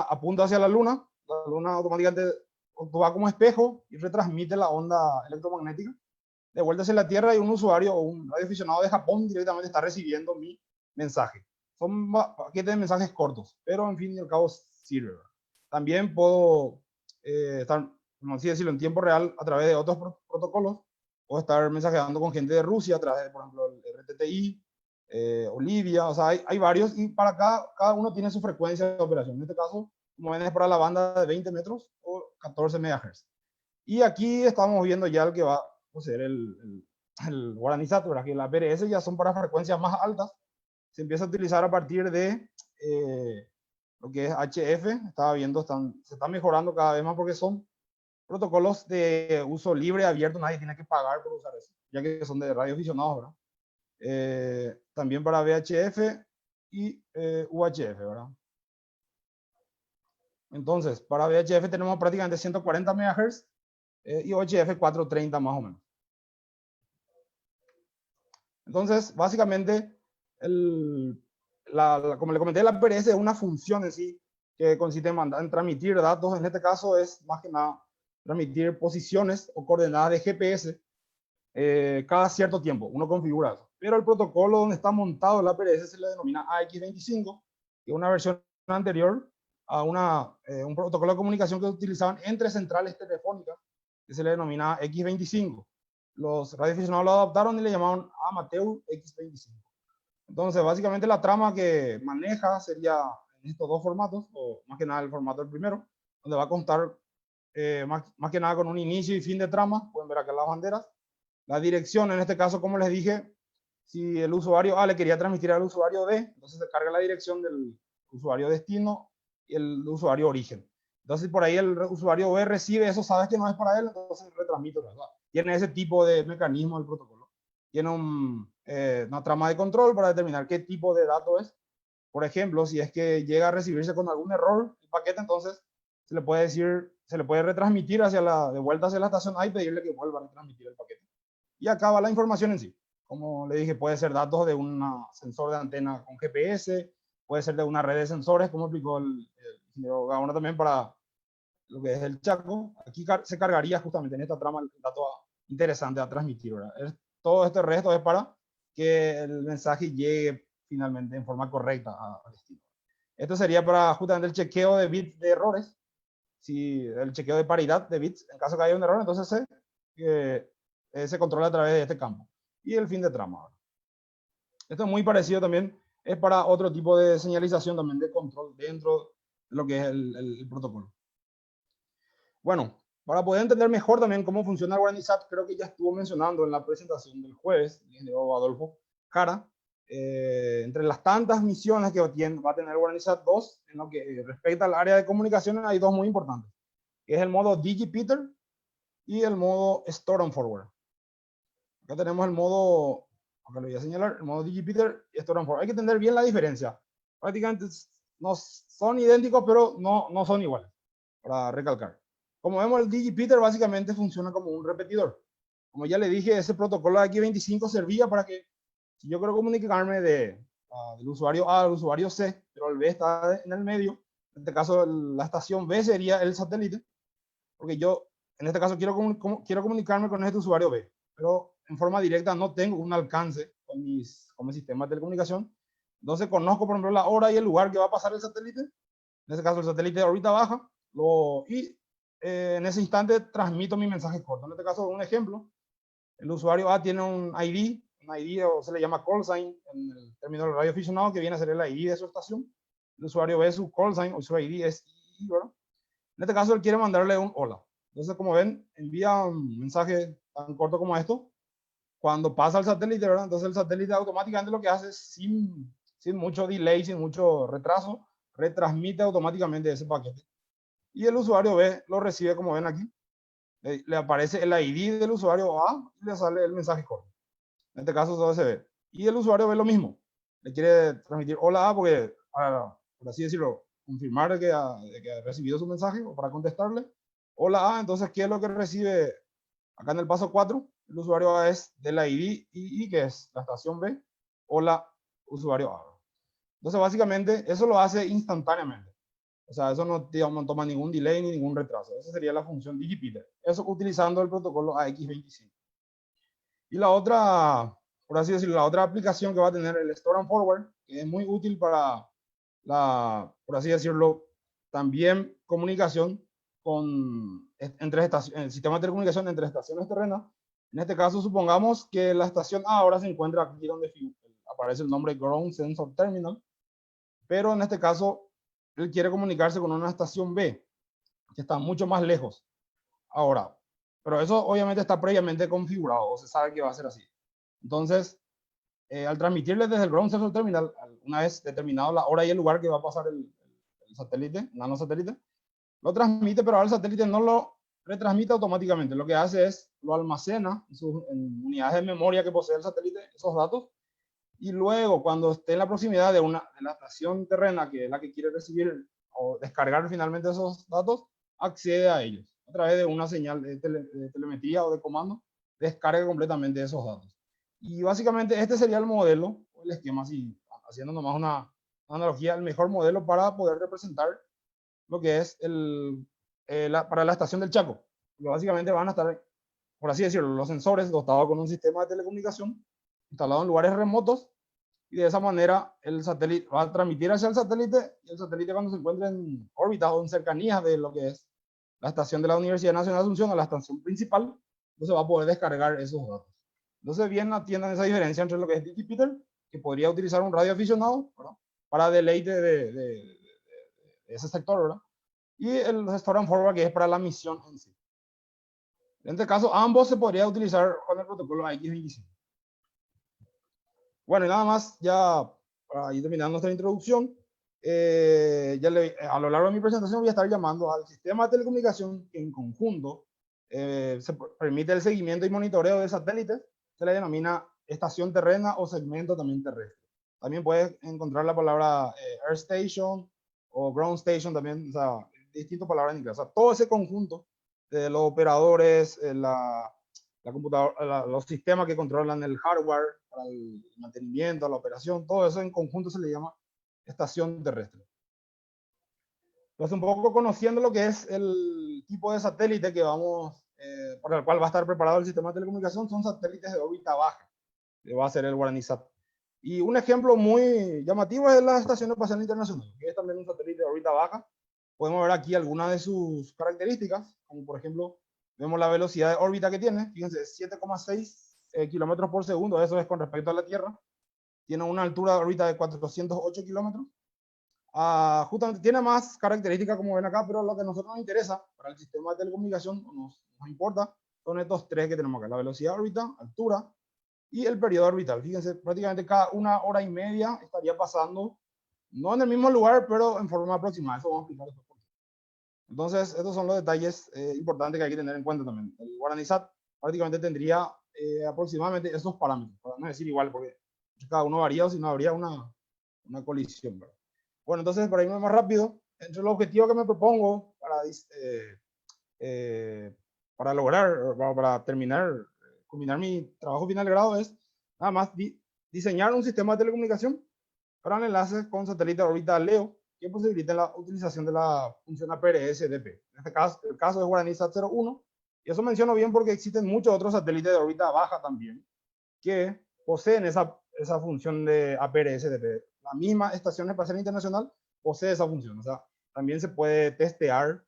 Apunto hacia la luna automáticamente actúa como espejo y retransmite la onda electromagnética de vuelta hacia la Tierra, y un usuario o un radioaficionado de Japón directamente está recibiendo mi mensaje. Son paquetes de mensajes cortos, pero en fin y al cabo sirve. También puedo estar, no así decirlo, en tiempo real a través de otros protocolos. Puedo estar mensajeando con gente de Rusia a través de, por ejemplo, el RTTI, Olivia, o sea, hay varios, y para cada uno tiene su frecuencia de operación. En este caso, como ven, es para la banda de 20 metros o 14 MHz. Y aquí estamos viendo ya el que va a ser el Guaraní SAT, ¿verdad? Que las BRS ya son para frecuencias más altas. Se empieza a utilizar a partir de lo que es HF. Estaba viendo, se está mejorando cada vez más porque son protocolos de uso libre, abierto, nadie tiene que pagar por usar eso, ya que son de radioaficionados, ¿verdad? También para VHF y UHF, ¿verdad? Entonces, para VHF tenemos prácticamente 140 MHz y UHF 430 más o menos. Entonces, básicamente, el como le comenté, la PRS es una función en sí que consiste en transmitir datos. En este caso es más que nada transmitir posiciones o coordenadas de GPS cada cierto tiempo. Uno configura eso. Pero el protocolo donde está montado la PRS se le denomina AX25, que es una versión anterior a un protocolo de comunicación que utilizaban entre centrales telefónicas, que se le denomina X25. Los radioaficionados lo adaptaron y le llamaron Amateur X25. Entonces, básicamente la trama que maneja sería en estos dos formatos, o más que nada el formato del primero, donde va a constar más que nada con un inicio y fin de trama. Pueden ver acá las banderas. La dirección, en este caso, como les dije, si el usuario A le quería transmitir al usuario D, entonces se carga la dirección del usuario destino y el usuario origen. Entonces, por ahí el usuario B recibe eso, sabes que no es para él, entonces retransmite, ¿verdad? Tiene ese tipo de mecanismo el protocolo. Tiene una trama de control para determinar qué tipo de dato es. Por ejemplo, si es que llega a recibirse con algún error el paquete, entonces se le puede retransmitir de vuelta hacia la estación A y pedirle que vuelva a retransmitir el paquete. Y acá va la información en sí. Como le dije, puede ser datos de un sensor de antena con GPS, puede ser de una red de sensores, como explicó el ingeniero Gaona también para lo que es el Chaco. Aquí se cargaría justamente en esta trama el dato interesante a transmitir, ¿verdad? Todo este resto es para que el mensaje llegue finalmente en forma correcta al destino. Esto sería para justamente el chequeo de bits de errores, si el chequeo de paridad de bits, en caso que haya un error, entonces se controla a través de este campo. Y el fin de trama. Esto es muy parecido también, es para otro tipo de señalización también de control dentro de lo que es el protocolo. Bueno, para poder entender mejor también cómo funciona el Guaranisat, creo que ya estuvo mencionando en la presentación del jueves, el ingeniero Adolfo Jara, entre las tantas misiones que va a tener Guaranisat 2, en lo que respecta al área de comunicaciones, hay dos muy importantes, que es el modo DigiPeter y el modo Store and Forward. Acá tenemos el modo, acá lo voy a señalar, el modo DigiPeter y Store and Forward. Hay que entender bien la diferencia. Prácticamente no son idénticos, pero no son iguales, para recalcar. Como vemos, el DigiPeter básicamente funciona como un repetidor. Como ya le dije, ese protocolo de X25 servía para que, si yo quiero comunicarme del usuario A al usuario C, pero el B está en el medio, en este caso la estación B sería el satélite, porque yo, en este caso, quiero comunicarme con este usuario B, pero en forma directa no tengo un alcance con mi sistema de telecomunicación. Entonces conozco, por ejemplo, la hora y el lugar que va a pasar el satélite. En este caso, el satélite ahorita baja en ese instante transmito mi mensaje corto. En este caso, un ejemplo, el usuario A tiene un ID o se le llama call sign en el término del radio aficionado, que viene a ser el ID de su estación. El usuario B, su call sign o su ID es I, ¿verdad? En este caso, él quiere mandarle un hola. Entonces, como ven, envía un mensaje tan corto como esto. Cuando pasa al satélite, ¿verdad? Entonces el satélite automáticamente lo que hace es, sin mucho delay, sin mucho retraso, retransmite automáticamente ese paquete. Y el usuario B lo recibe, como ven aquí. Le aparece el ID del usuario A y le sale el mensaje corto. En este caso todo se ve. Y el usuario B lo mismo. Le quiere transmitir hola A porque, por así decirlo, confirmar de que ha recibido su mensaje o para contestarle. Hola A, entonces, ¿qué es lo que recibe acá en el paso 4? El usuario A es del ID y que es la estación B, hola usuario A. Entonces, básicamente, eso lo hace instantáneamente. O sea, eso no toma ningún delay ni ningún retraso. Esa sería la función DigiPeter. Eso utilizando el protocolo AX25. Y la otra, por así decirlo, la otra aplicación que va a tener el Store and Forward, que es muy útil para por así decirlo, también comunicación entre el sistema de telecomunicación entre estaciones terrenas. En este caso, supongamos que la estación A ahora se encuentra aquí donde aparece el nombre Ground Sensor Terminal, pero en este caso, él quiere comunicarse con una estación B, que está mucho más lejos. Ahora, pero eso obviamente está previamente configurado, o se sabe que va a ser así. Entonces, al transmitirle desde el Ground Sensor Terminal, una vez determinado la hora y el lugar que va a pasar el satélite, nanosatélite, lo transmite, pero ahora el satélite no lo retransmite automáticamente. Lo que hace es, lo almacena en unidades de memoria que posee el satélite, esos datos, y luego, cuando esté en la proximidad de la estación terrena, que es la que quiere recibir o descargar finalmente esos datos, accede a ellos a través de una señal de telemetría o de comando, descarga completamente esos datos. Y básicamente este sería el modelo, el esquema, así, haciendo nomás analogía, el mejor modelo para poder representar lo que es para la estación del Chaco. Básicamente van a estar, por así decirlo, los sensores dotados con un sistema de telecomunicación instalado en lugares remotos, y de esa manera el satélite va a transmitir hacia el satélite, y el satélite, cuando se encuentre en órbita o en cercanías de lo que es la estación de la Universidad Nacional de Asunción o la estación principal, entonces va a poder descargar esos datos. Entonces bien atiendan esa diferencia entre lo que es Digipeater, que podría utilizar un radio aficionado, ¿verdad?, para deleite de ese sector, ¿verdad?, y el Store and Forward, que es para la misión en sí. En este caso, ambos se podría utilizar con el protocolo AX25. Bueno, y nada más, ya para ir terminando nuestra introducción, a lo largo de mi presentación voy a estar llamando al sistema de telecomunicación que en conjunto se permite el seguimiento y monitoreo de satélites. Se le denomina estación terrena o segmento también terrestre. También puedes encontrar la palabra Air Station o Ground Station también, o sea, distintas palabras en inglés. O sea, todo ese conjunto de los operadores, la computadora, los sistemas que controlan el hardware para el mantenimiento, la operación, todo eso en conjunto se le llama estación terrestre. Entonces, un poco conociendo lo que es el tipo de satélite que para el cual va a estar preparado el sistema de telecomunicación, son satélites de órbita baja, que va a ser el GuaraniSat. Y un ejemplo muy llamativo es la Estación Espacial Internacional, que es también un satélite de órbita baja. Podemos ver aquí algunas de sus características, como por ejemplo, vemos la velocidad de órbita que tiene, fíjense, 7,6 kilómetros por segundo, eso es con respecto a la Tierra. Tiene una altura de órbita de 408 kilómetros. Justamente tiene más características como ven acá, pero lo que a nosotros nos interesa para el sistema de telecomunicación, nos importa, son estos tres que tenemos acá: la velocidad de órbita, altura y el periodo orbital. Fíjense, prácticamente cada 1 hora y media estaría pasando, no en el mismo lugar, pero en forma aproximada. Eso vamos a explicar después. Entonces, estos son los detalles importantes que hay que tener en cuenta también. El GuaraniSat prácticamente tendría aproximadamente esos parámetros, para no decir igual, porque cada uno varía, o si no habría una colisión, ¿verdad? Bueno, entonces, para irme más rápido, entre los objetivos que me propongo para lograr, para culminar mi trabajo final de grado, es nada más diseñar un sistema de telecomunicación para enlaces con satélite de órbita LEO que posibiliten la utilización de la función APRS-DP. En este caso, el caso es GuaraniSat 01, y eso menciono bien porque existen muchos otros satélites de órbita baja también que poseen esa función de APRS-DP. La misma Estación Espacial Internacional posee esa función, o sea, también se puede testear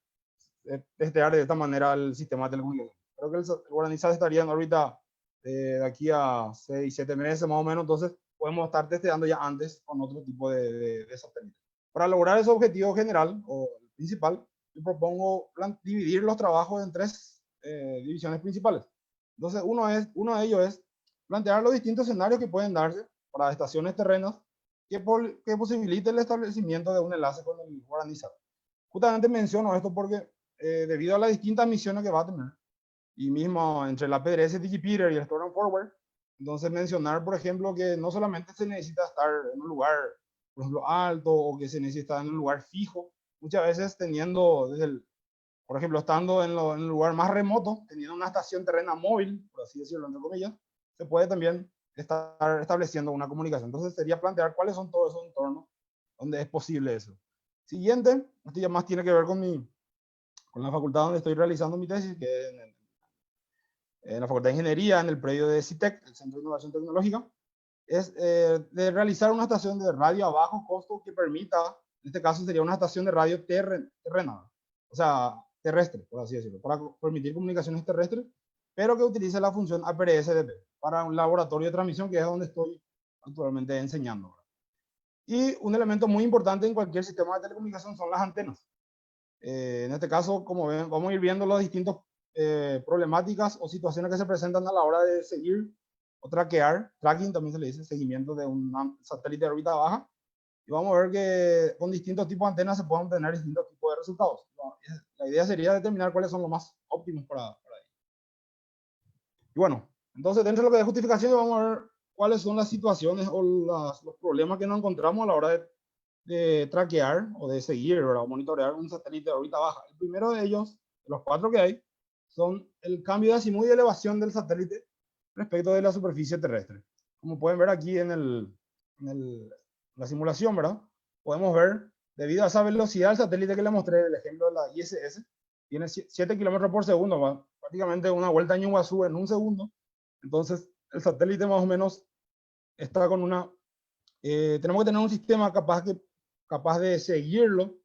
de esta manera el sistema de telecomunicación. Creo que el GuaraniSat estaría en órbita de aquí a 6-7 meses más o menos, entonces podemos estar testeando ya antes con otro tipo de satélite. Para lograr ese objetivo general o principal, yo propongo dividir los trabajos en 3 divisiones principales. Entonces, uno de ellos es plantear los distintos escenarios que pueden darse para estaciones terrenas que posibiliten el establecimiento de un enlace con el GuaraniSat. Justamente menciono esto porque debido a las distintas misiones que va a tener, y mismo entre la PDRS Digipeater y el Store and Forward, entonces mencionar, por ejemplo, que no solamente se necesita estar en un lugar, por ejemplo, alto, o que se necesita estar en un lugar fijo, muchas veces teniendo, por ejemplo, estando en el lugar más remoto, teniendo una estación terrena móvil, por así decirlo, entre comillas, se puede también estar estableciendo una comunicación. Entonces sería plantear cuáles son todos esos entornos donde es posible eso. Siguiente, esto ya más tiene que ver con la facultad donde estoy realizando mi tesis, que es en la Facultad de Ingeniería, en el predio de CITEC, el Centro de Innovación Tecnológica, es de realizar una estación de radio a bajo costo que permita, en este caso sería una estación de radio terrena, o sea, terrestre, por así decirlo, para permitir comunicaciones terrestres, pero que utilice la función APRS-DP para un laboratorio de transmisión, que es donde estoy actualmente enseñando. Y un elemento muy importante en cualquier sistema de telecomunicación son las antenas. En este caso, como ven, vamos a ir viendo las distintas problemáticas o situaciones que se presentan a la hora de seguir o tracking también se le dice, seguimiento de un satélite de órbita baja. Y vamos a ver que con distintos tipos de antenas se pueden obtener distintos tipos de resultados. La idea sería determinar cuáles son los más óptimos para ello. Y bueno, entonces dentro de lo que es justificación vamos a ver cuáles son las situaciones o los problemas que nos encontramos a la hora de traquear o de seguir, ¿verdad?, o monitorear un satélite de órbita baja. El primero de ellos, de los 4 que hay, son el cambio de azimut y elevación del satélite respecto de la superficie terrestre. Como pueden ver aquí en la simulación, ¿verdad?, podemos ver, debido a esa velocidad del satélite que le mostré, el ejemplo de la ISS, tiene 7 kilómetros por segundo, va, prácticamente una vuelta a Ñuguazú en un segundo. Entonces, el satélite más o menos está con una... tenemos que tener un sistema capaz de seguirlo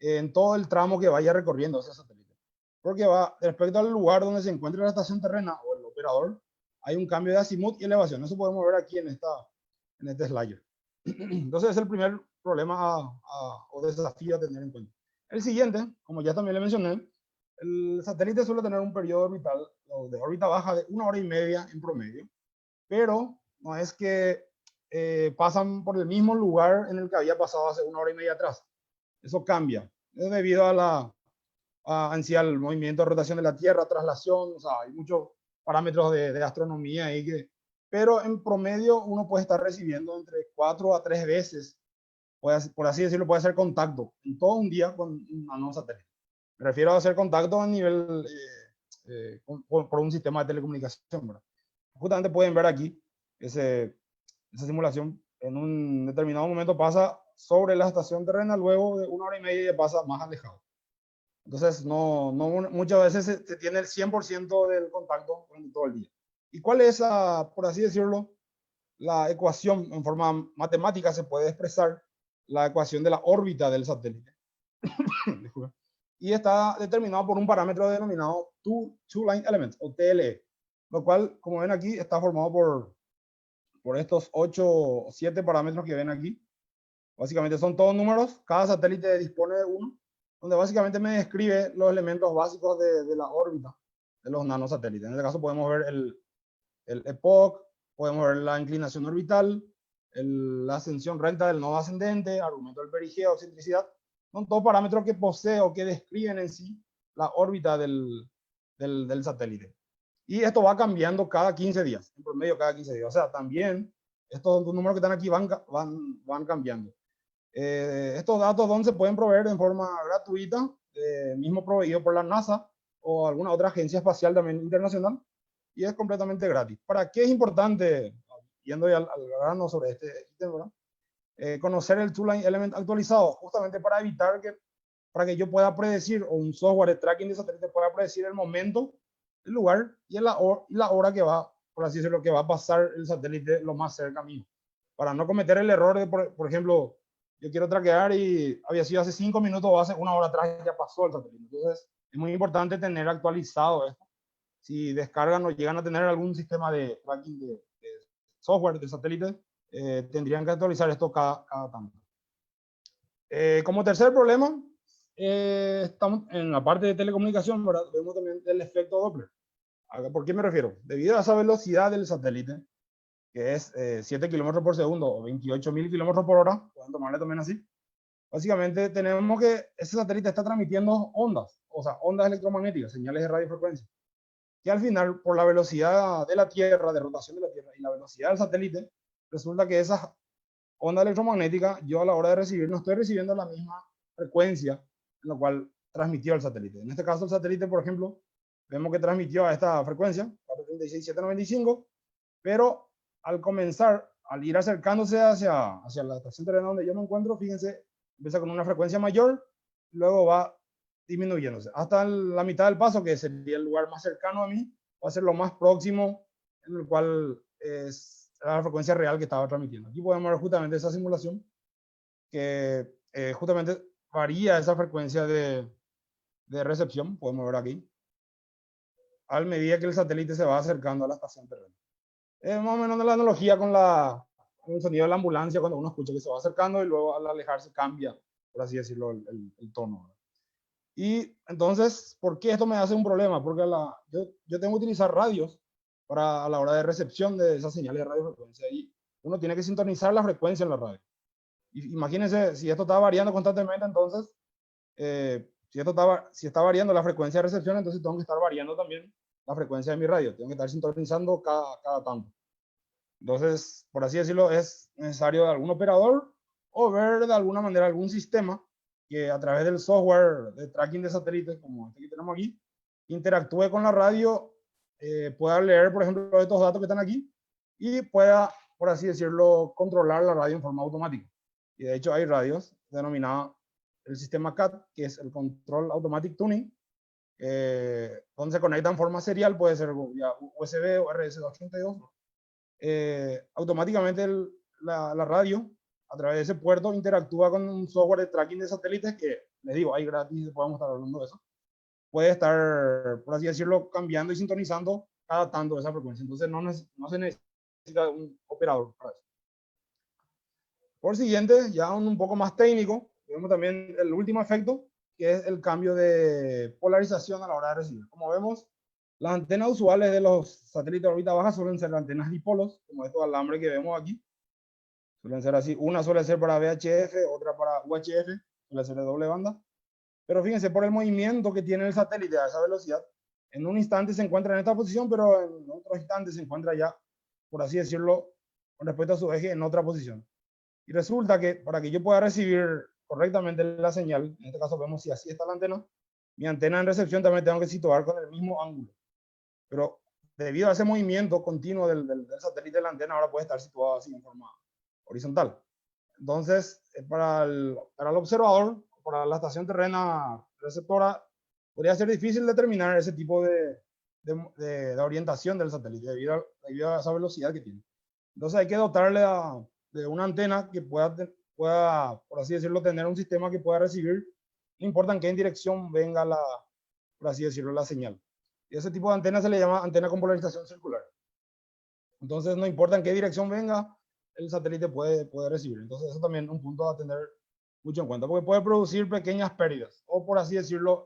en todo el tramo que vaya recorriendo ese satélite. Porque va, respecto al lugar donde se encuentra la estación terrena o el operador, hay un cambio de azimut y elevación. Eso podemos ver aquí en este slider. Entonces es el primer problema o desafío a tener en cuenta. El siguiente, como ya también le mencioné, el satélite suele tener un periodo orbital o de órbita baja de 1 hora y media en promedio, pero no es que pasan por el mismo lugar en el que había pasado hace 1 hora y media atrás. Eso cambia. Es debido al movimiento de rotación de la Tierra, traslación, o sea, hay muchos parámetros de astronomía ahí pero en promedio uno puede estar recibiendo entre 4 a 3 veces, por así decirlo, puede hacer contacto en todo un día con un nano satélite. Me refiero a hacer contacto a nivel por un sistema de telecomunicación, ¿verdad? Justamente pueden ver aquí esa simulación en un determinado momento pasa sobre la estación terrena, luego de 1 hora y media ya pasa más alejado. Entonces, muchas veces se tiene el 100% del contacto durante todo el día. ¿Y cuál es, por así decirlo, la ecuación en forma matemática? Se puede expresar la ecuación de la órbita del satélite. Y está determinado por un parámetro denominado Two-Line Element, o TLE, lo cual, como ven aquí, está formado por estos 8 o 7 parámetros que ven aquí. Básicamente son todos números, cada satélite dispone de uno, donde básicamente me describe los elementos básicos de la órbita de los nanosatélites. En este caso podemos ver el epoch, podemos ver la inclinación orbital, la ascensión recta del nodo ascendente, argumento del perigeo, excentricidad. Son todos parámetros que posee o que describen en sí la órbita del satélite. Y esto va cambiando cada 15 días, en promedio cada 15 días. O sea, también estos números que están aquí van cambiando. Estos datos donde se pueden proveer en forma gratuita, mismo proveído por la NASA o alguna otra agencia espacial también internacional, y es completamente gratis. ¿Para qué es importante, yendo al grano sobre este tema, conocer el Two-Line Element actualizado? Justamente para evitar para que yo pueda predecir, o un software de tracking de satélite pueda predecir el momento, el lugar y la hora que va, por así decirlo, que va a pasar el satélite lo más cerca a mí. Para no cometer el error de, por ejemplo, yo quiero traquear y había sido hace 5 minutos o hace 1 hora atrás y ya pasó el satélite. Entonces, es muy importante tener actualizado esto. Si descargan o llegan a tener algún sistema de tracking de software de satélite, tendrían que actualizar esto cada tanto. Como tercer problema, estamos en la parte de telecomunicación, ¿verdad? Vemos también el efecto Doppler. ¿Por qué me refiero? Debido a esa velocidad del satélite, que es 7 kilómetros por segundo o 28.000 kilómetros por hora, pueden tomarle también así, básicamente tenemos que ese satélite está transmitiendo ondas, o sea, ondas electromagnéticas, señales de radiofrecuencia, que al final, por la velocidad de la Tierra, de rotación de la Tierra y la velocidad del satélite, resulta que esas ondas electromagnéticas, yo a la hora de recibir, no estoy recibiendo la misma frecuencia en la cual transmitió el satélite. En este caso, el satélite, por ejemplo, vemos que transmitió a esta frecuencia, 436.795, pero al comenzar, al ir acercándose hacia la estación terrena donde yo me encuentro, fíjense, empieza con una frecuencia mayor, luego va disminuyéndose. Hasta la mitad del paso, que sería el lugar más cercano a mí, va a ser lo más próximo, en el cual es la frecuencia real que estaba transmitiendo. Aquí podemos ver justamente esa simulación, que justamente varía esa frecuencia de recepción, podemos ver aquí, al medida que el satélite se va acercando a la estación terrena. Es más o menos la analogía con el sonido de la ambulancia cuando uno escucha que se va acercando y luego al alejarse cambia, por así decirlo, el tono. Y entonces, ¿por qué esto me hace un problema? Porque yo tengo que utilizar radios a la hora de recepción de esas señales de radiofrecuencia y uno tiene que sintonizar la frecuencia en la radio. Y imagínense, si esto está variando constantemente, entonces, si está variando la frecuencia de recepción, entonces tengo que estar variando también la frecuencia de mi radio. Tengo que estar sintonizando cada tanto. Entonces, por así decirlo, es necesario de algún operador o ver de alguna manera algún sistema que a través del software de tracking de satélites, como este que tenemos aquí, interactúe con la radio, pueda leer, por ejemplo, estos datos que están aquí y pueda, por así decirlo, controlar la radio en forma automática. y de hecho hay radios denominadas el sistema CAT, que es el Control Automatic Tuning, donde se conecta en forma serial, puede ser vía USB o RS-232. Automáticamente la radio, a través de ese puerto, interactúa con un software de tracking de satélites que, les digo, hay gratis, podemos estar hablando de eso. Puede estar, por así decirlo, cambiando y sintonizando cada tanto esa frecuencia. Entonces no se necesita un operador para eso. Por siguiente, ya un poco más técnico, vemos también el último efecto, que es el cambio de polarización a la hora de recibir. Como vemos, las antenas usuales de los satélites de órbita baja suelen ser antenas dipolos, como estos alambres que vemos aquí. Suelen ser así. Una suele ser para VHF, otra para UHF, suele ser de doble banda. Pero fíjense, por el movimiento que tiene el satélite a esa velocidad, en un instante se encuentra en esta posición, pero en otro instante se encuentra ya, por así decirlo, con respecto a su eje, en otra posición. Y resulta que para que yo pueda recibir correctamente la señal, en este caso vemos si así está la antena, mi antena en recepción también tengo que situar con el mismo ángulo. Pero debido a ese movimiento continuo del satélite, la antena ahora puede estar situada así en forma horizontal. Entonces, para el observador, para la estación terrena receptora, podría ser difícil determinar ese tipo de orientación del satélite debido a esa velocidad que tiene. Entonces hay que dotarle de una antena que pueda, por así decirlo, tener un sistema que pueda recibir, no importa en qué dirección venga por así decirlo, la señal. Y ese tipo de antena se le llama antena con polarización circular. Entonces no importa en qué dirección venga, el satélite puede recibir. Entonces eso también es un punto a tener mucho en cuenta, porque puede producir pequeñas pérdidas, o por así decirlo,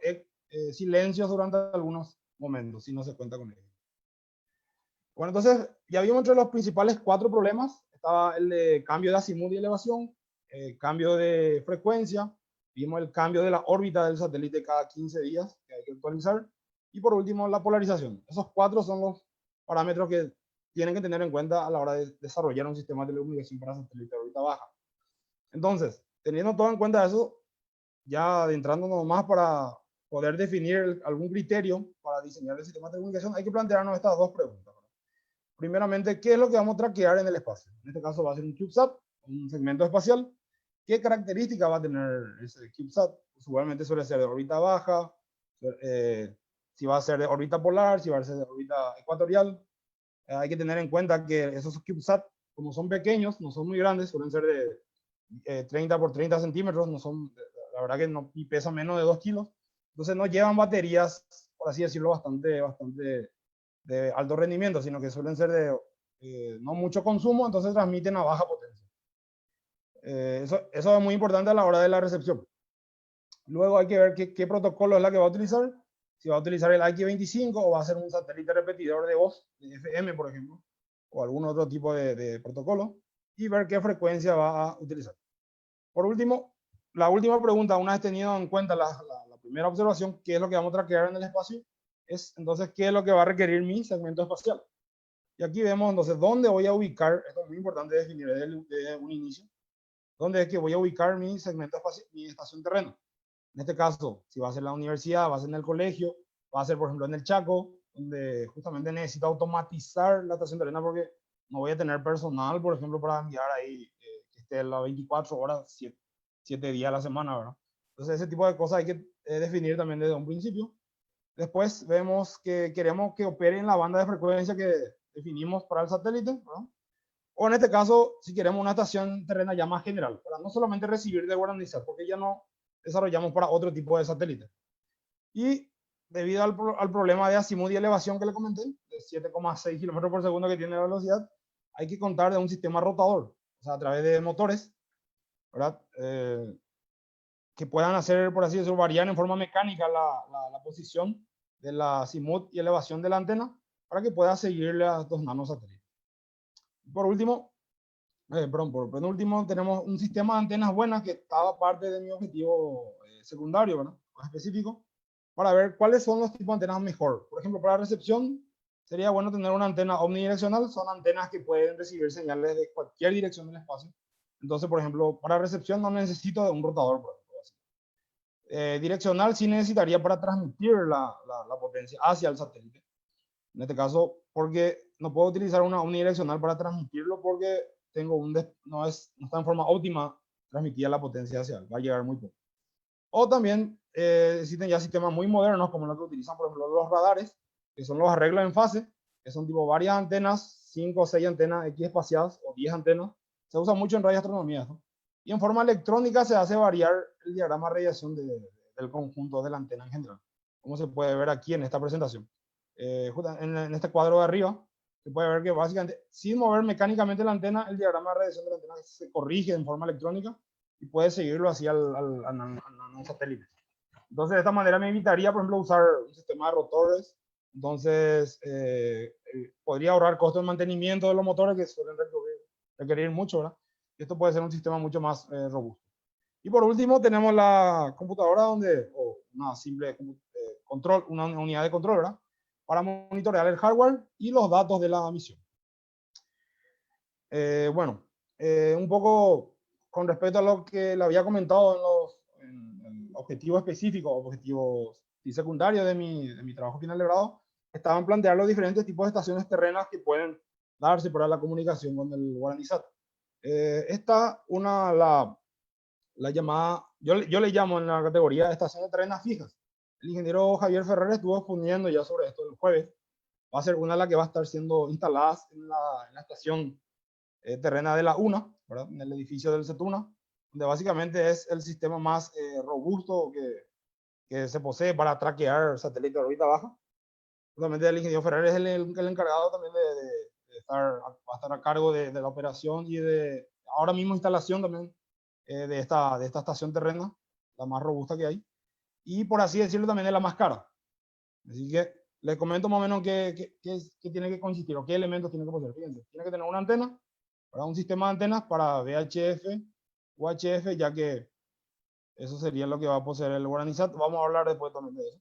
silencios durante algunos momentos, si no se cuenta con ello. Bueno, entonces ya vimos entre los principales 4 problemas. Estaba el de cambio de azimut y elevación, cambio de frecuencia, vimos el cambio de la órbita del satélite cada 15 días, que hay que actualizar, y por último la polarización. Esos 4 son los parámetros que tienen que tener en cuenta a la hora de desarrollar un sistema de telecomunicación para satélite de órbita baja. Entonces, teniendo todo en cuenta eso, ya adentrándonos más para poder definir algún criterio para diseñar el sistema de telecomunicación, hay que plantearnos estas 2 preguntas. Primeramente, ¿qué es lo que vamos a traquear en el espacio? En este caso va a ser un CubeSat, un segmento espacial. ¿Qué características va a tener ese CubeSat? Usualmente suele ser de órbita baja, si va a ser de órbita polar, si va a ser de órbita ecuatorial. Hay que tener en cuenta que esos CubeSat, como son pequeños, no son muy grandes, suelen ser de 30 por 30 centímetros, no son, la verdad que no, y pesan menos de 2 kilos. Entonces no llevan baterías, por así decirlo, bastante de alto rendimiento, sino que suelen ser de no mucho consumo, entonces transmiten a baja potencia. Eso es muy importante a la hora de la recepción. Luego hay que ver qué protocolo es la que va a utilizar, si va a utilizar el IQ25 o va a ser un satélite repetidor de voz, de FM, por ejemplo, o algún otro tipo de protocolo, y ver qué frecuencia va a utilizar. Por último, la última pregunta, una vez tenido en cuenta la primera observación, qué es lo que vamos a traquear en el espacio, es entonces qué es lo que va a requerir mi segmento espacial. Y aquí vemos entonces dónde voy a ubicar, esto es muy importante definir desde un inicio, dónde es que voy a ubicar mi segmento espacial, mi estación terreno. En este caso, si va a ser la universidad, va a ser en el colegio, va a ser por ejemplo en el Chaco, donde justamente necesito automatizar la estación terrena porque no voy a tener personal, por ejemplo, para enviar ahí que esté las 24 horas, 7 días a la semana, ¿verdad? Entonces ese tipo de cosas hay que definir también desde un principio. Después vemos que queremos que opere en la banda de frecuencia que definimos para el satélite, ¿verdad? O en este caso, si queremos una estación terrena ya más general, para no solamente recibir de guardanizar, porque ya no desarrollamos para otro tipo de satélite. Y debido al problema de azimut y elevación que le comenté, de 7,6 km por segundo que tiene la velocidad, hay que contar de un sistema rotador, o sea, a través de motores, ¿verdad? Que puedan hacer, por así decirlo, variar en forma mecánica la posición de la azimut y elevación de la antena para que pueda seguirle a estos nanosatélites. Por último, por penúltimo, tenemos un sistema de antenas buenas que estaba parte de mi objetivo secundario, ¿verdad? Más específico, para ver cuáles son los tipos de antenas mejor. Por ejemplo, para recepción, sería bueno tener una antena omnidireccional. Son antenas que pueden recibir señales de cualquier dirección del espacio. Entonces, por ejemplo, para recepción no necesito de un rotador, por ejemplo. Direccional sí necesitaría para transmitir la potencia hacia el satélite. En este caso, porque no puedo utilizar una omnidireccional para transmitirlo porque tengo no está en forma óptima transmitida la potencia hacia él, va a llegar muy poco. O también existen ya sistemas muy modernos, como los que utilizan, por ejemplo, los radares, que son los arreglos en fase, que son tipo varias antenas, 5 o 6 antenas X espaciadas, o 10 antenas. Se usa mucho en radioastronomía, ¿no? Y en forma electrónica se hace variar el diagrama de radiación del conjunto de la antena en general, como se puede ver aquí en esta presentación. En este cuadro de arriba, se puede ver que básicamente, sin mover mecánicamente la antena, el diagrama de radiación de la antena se corrige en forma electrónica y puede seguirlo así al satélite. Entonces, de esta manera me evitaría, por ejemplo, usar un sistema de rotores. Entonces, podría ahorrar costos de mantenimiento de los motores que suelen requerir mucho, ¿verdad? Y esto puede ser un sistema mucho más robusto. Y por último, tenemos la computadora o una simple control, una unidad de control, ¿verdad? Para monitorear el hardware y los datos de la misión. Bueno, un poco con respecto a lo que le había comentado en el objetivo específico, objetivos y secundarios de mi trabajo final de grado, estaban plantear los diferentes tipos de estaciones terrenas que pueden darse para la comunicación con el Guaranísat. Esta, la llamada, yo le llamo en la categoría de estaciones terrenas fijas. El ingeniero Javier Ferrer estuvo exponiendo ya sobre esto el jueves. Va a ser una de las que va a estar siendo instaladas en la estación terrena de la UNA, ¿verdad? En el edificio del CETUNA, donde básicamente es el sistema más robusto que se posee para traquear satélites de órbita baja. Justamente el ingeniero Ferrer es el encargado también va a estar a cargo de la operación y de ahora mismo instalación también de esta estación terrena, la más robusta que hay, y por así decirlo también es la más cara. Así que les comento más o menos qué tiene que consistir o qué elementos tiene que poseer. Fíjense, tiene que tener una antena, para un sistema de antenas para VHF, UHF, ya que eso sería lo que va a poseer el Guaranísat. Vamos a hablar después también de eso.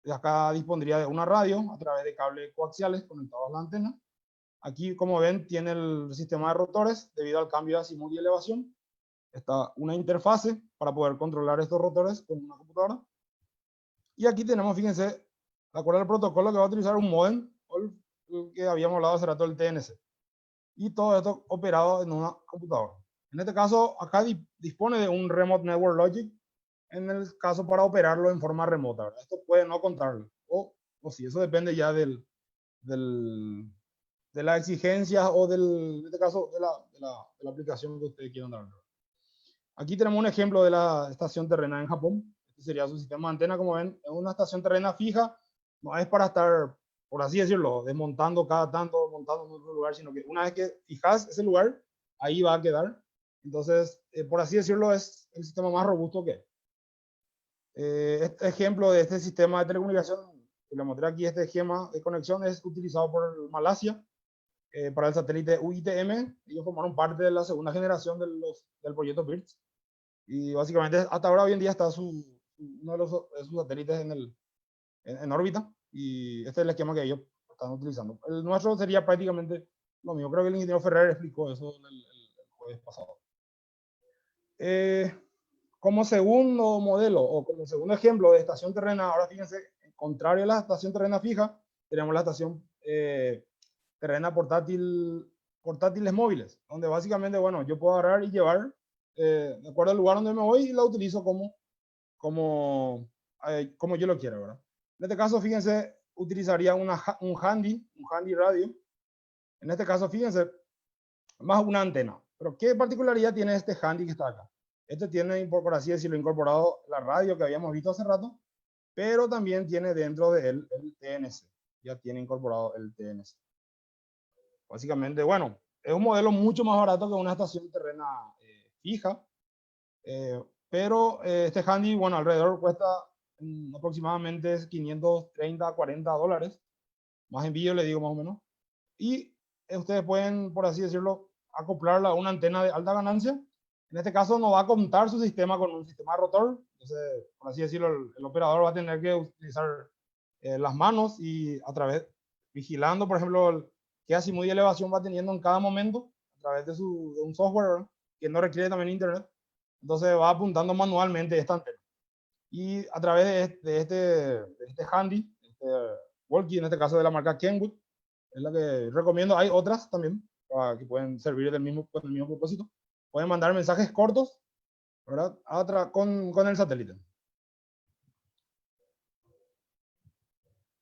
Y acá dispondría de una radio a través de cables coaxiales conectados a la antena. Aquí, como ven, tiene el sistema de rotores debido al cambio de azimut y elevación. Está una interfase para poder controlar estos rotores con una computadora. Y aquí tenemos, fíjense, de acuerdo al protocolo que va a utilizar un modem, el que habíamos hablado hace rato, el TNC. Y todo esto operado en una computadora. En este caso, acá dispone de un Remote Network Logic, en el caso para operarlo en forma remota, ¿verdad? Esto puede no contarlo, o sí, eso depende ya de las exigencias o en este caso de la aplicación que ustedes quieran dar. Aquí tenemos un ejemplo de la estación terrena en Japón. Este sería su sistema de antena, como ven, es una estación terrena fija, no es para estar, por así decirlo, desmontando cada tanto, montando en otro lugar, sino que una vez que fijas ese lugar, ahí va a quedar. Entonces, por así decirlo, es el sistema más robusto que hay. Este ejemplo de este sistema de telecomunicación, que le mostré aquí, este esquema de conexión es utilizado por Malasia para el satélite UITM. Ellos formaron parte de la segunda generación del proyecto BIRDS. Y básicamente hasta ahora hoy en día está uno de sus satélites en órbita, y este es el esquema que ellos están utilizando. El nuestro sería prácticamente lo mismo. Creo que el ingeniero Ferrer explicó eso el jueves pasado. Como segundo modelo o como segundo ejemplo de estación terrena, ahora fíjense, contrario a la estación terrena fija, tenemos la estación terrena portátiles móviles, donde básicamente, bueno, yo puedo agarrar y llevar de acuerdo al lugar donde me voy, y la utilizo como yo lo quiero, ¿verdad? En este caso, fíjense, utilizaría un handy radio. En este caso, fíjense, más una antena. Pero ¿qué particularidad tiene este handy que está acá? Este tiene, por así decirlo, incorporado la radio que habíamos visto hace rato, pero también tiene dentro de él el TNC. Ya tiene incorporado el TNC. Básicamente, bueno, es un modelo mucho más barato que una estación terrena fija, pero este handy, bueno, alrededor cuesta aproximadamente 530 a 40 dólares, más envío le digo más o menos, y ustedes pueden, por así decirlo, acoplarla a una antena de alta ganancia. En este caso no va a contar su sistema con un sistema de rotor, entonces, por así decirlo, el operador va a tener que utilizar las manos y a través, vigilando, por ejemplo, qué azimut y elevación va teniendo en cada momento, a través de un software, ¿verdad?, que no requiere también internet. Entonces va apuntando manualmente esta antena. Y a través de este handy, este walkie, en este caso de la marca Kenwood, es la que recomiendo. Hay otras también que pueden servir con el mismo propósito. Pueden mandar mensajes cortos ¿verdad? Con el satélite.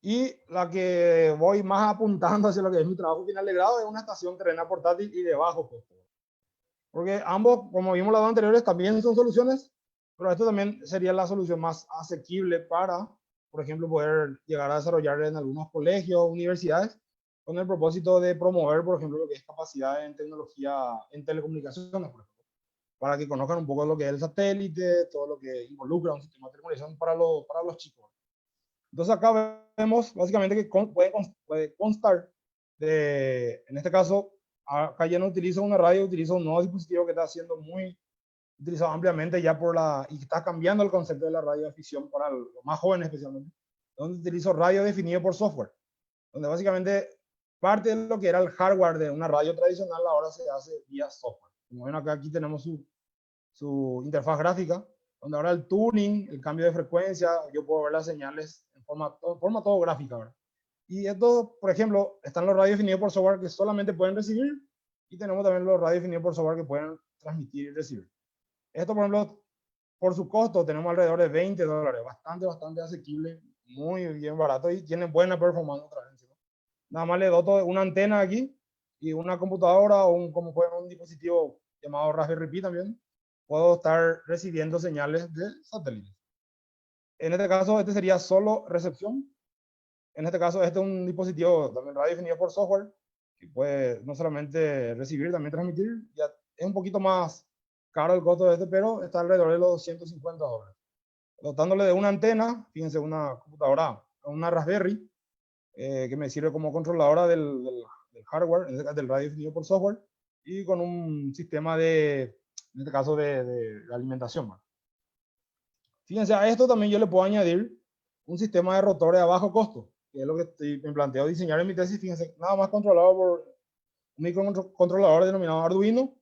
Y la que voy más apuntando hacia lo que es mi trabajo final de grado es una estación terrena portátil y de bajo costo. Porque ambos, como vimos las dos anteriores, también son soluciones, pero esto también sería la solución más asequible para, por ejemplo, poder llegar a desarrollar en algunos colegios o universidades con el propósito de promover, por ejemplo, lo que es capacidad en tecnología, en telecomunicaciones, por ejemplo, para que conozcan un poco lo que es el satélite, todo lo que involucra un sistema de telecomunicación para los chicos. Entonces acá vemos básicamente que puede constar de, en este caso, acá ya no utilizo una radio, utilizo un nuevo dispositivo que está siendo muy utilizado ampliamente ya y está cambiando el concepto de la radioafición para los más jóvenes especialmente, donde utilizo radio definido por software, donde básicamente parte de lo que era el hardware de una radio tradicional ahora se hace vía software. Como ven acá, aquí tenemos su interfaz gráfica, donde ahora el tuning, el cambio de frecuencia, yo puedo ver las señales en forma todo gráfica, ¿verdad? Y esto, por ejemplo, están los radios definidos por software que solamente pueden recibir, y tenemos también los radios definidos por software que pueden transmitir y recibir. Esto, por ejemplo, por su costo tenemos alrededor de $20, bastante asequible, muy bien barato y tiene buena performance otra vez. ¿No? Nada más le doto una antena aquí y una computadora o como pueden un dispositivo llamado Raspberry Pi también, puedo estar recibiendo señales de satélite. En este caso, este sería solo recepción. En este caso, este es un dispositivo también radio definido por software, que puede no solamente recibir, también transmitir. Ya es un poquito más caro el costo de este, pero está alrededor de los $250. Dotándole de una antena, fíjense, una computadora, una Raspberry, que me sirve como controladora del hardware, del radio definido por software, y con un sistema en este caso, de alimentación. Fíjense, a esto también yo le puedo añadir un sistema de rotores a bajo costo, que es lo que me planteo diseñar en mi tesis. Fíjense, nada más controlado por un microcontrolador denominado Arduino,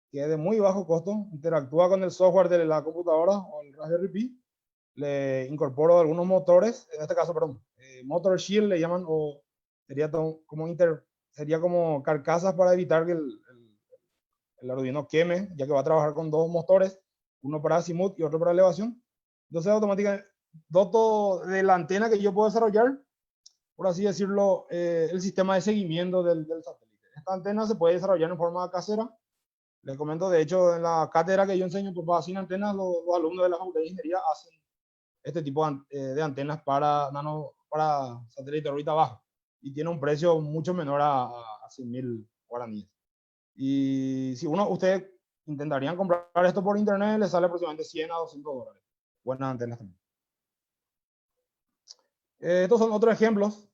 que es de muy bajo costo, interactúa con el software de la computadora o el Raspberry Pi, le incorporo algunos motores, en este caso, perdón, motor shield le llaman, o sería como carcasas para evitar que el Arduino queme, ya que va a trabajar con dos motores, uno para azimut y otro para elevación. Entonces automáticamente doto de la antena que yo puedo desarrollar, por así decirlo, el sistema de seguimiento del satélite. Esta antena se puede desarrollar en forma casera. Les comento, de hecho, en la cátedra que yo enseño por sin antenas, los alumnos de la Facultad de Ingeniería hacen este tipo de antenas para satélite de órbita baja. Y tiene un precio mucho menor a 100.000 guaraníes. Y si ustedes intentarían comprar esto por internet, les sale aproximadamente $100 a $200. Buenas antenas también. Estos son otros ejemplos,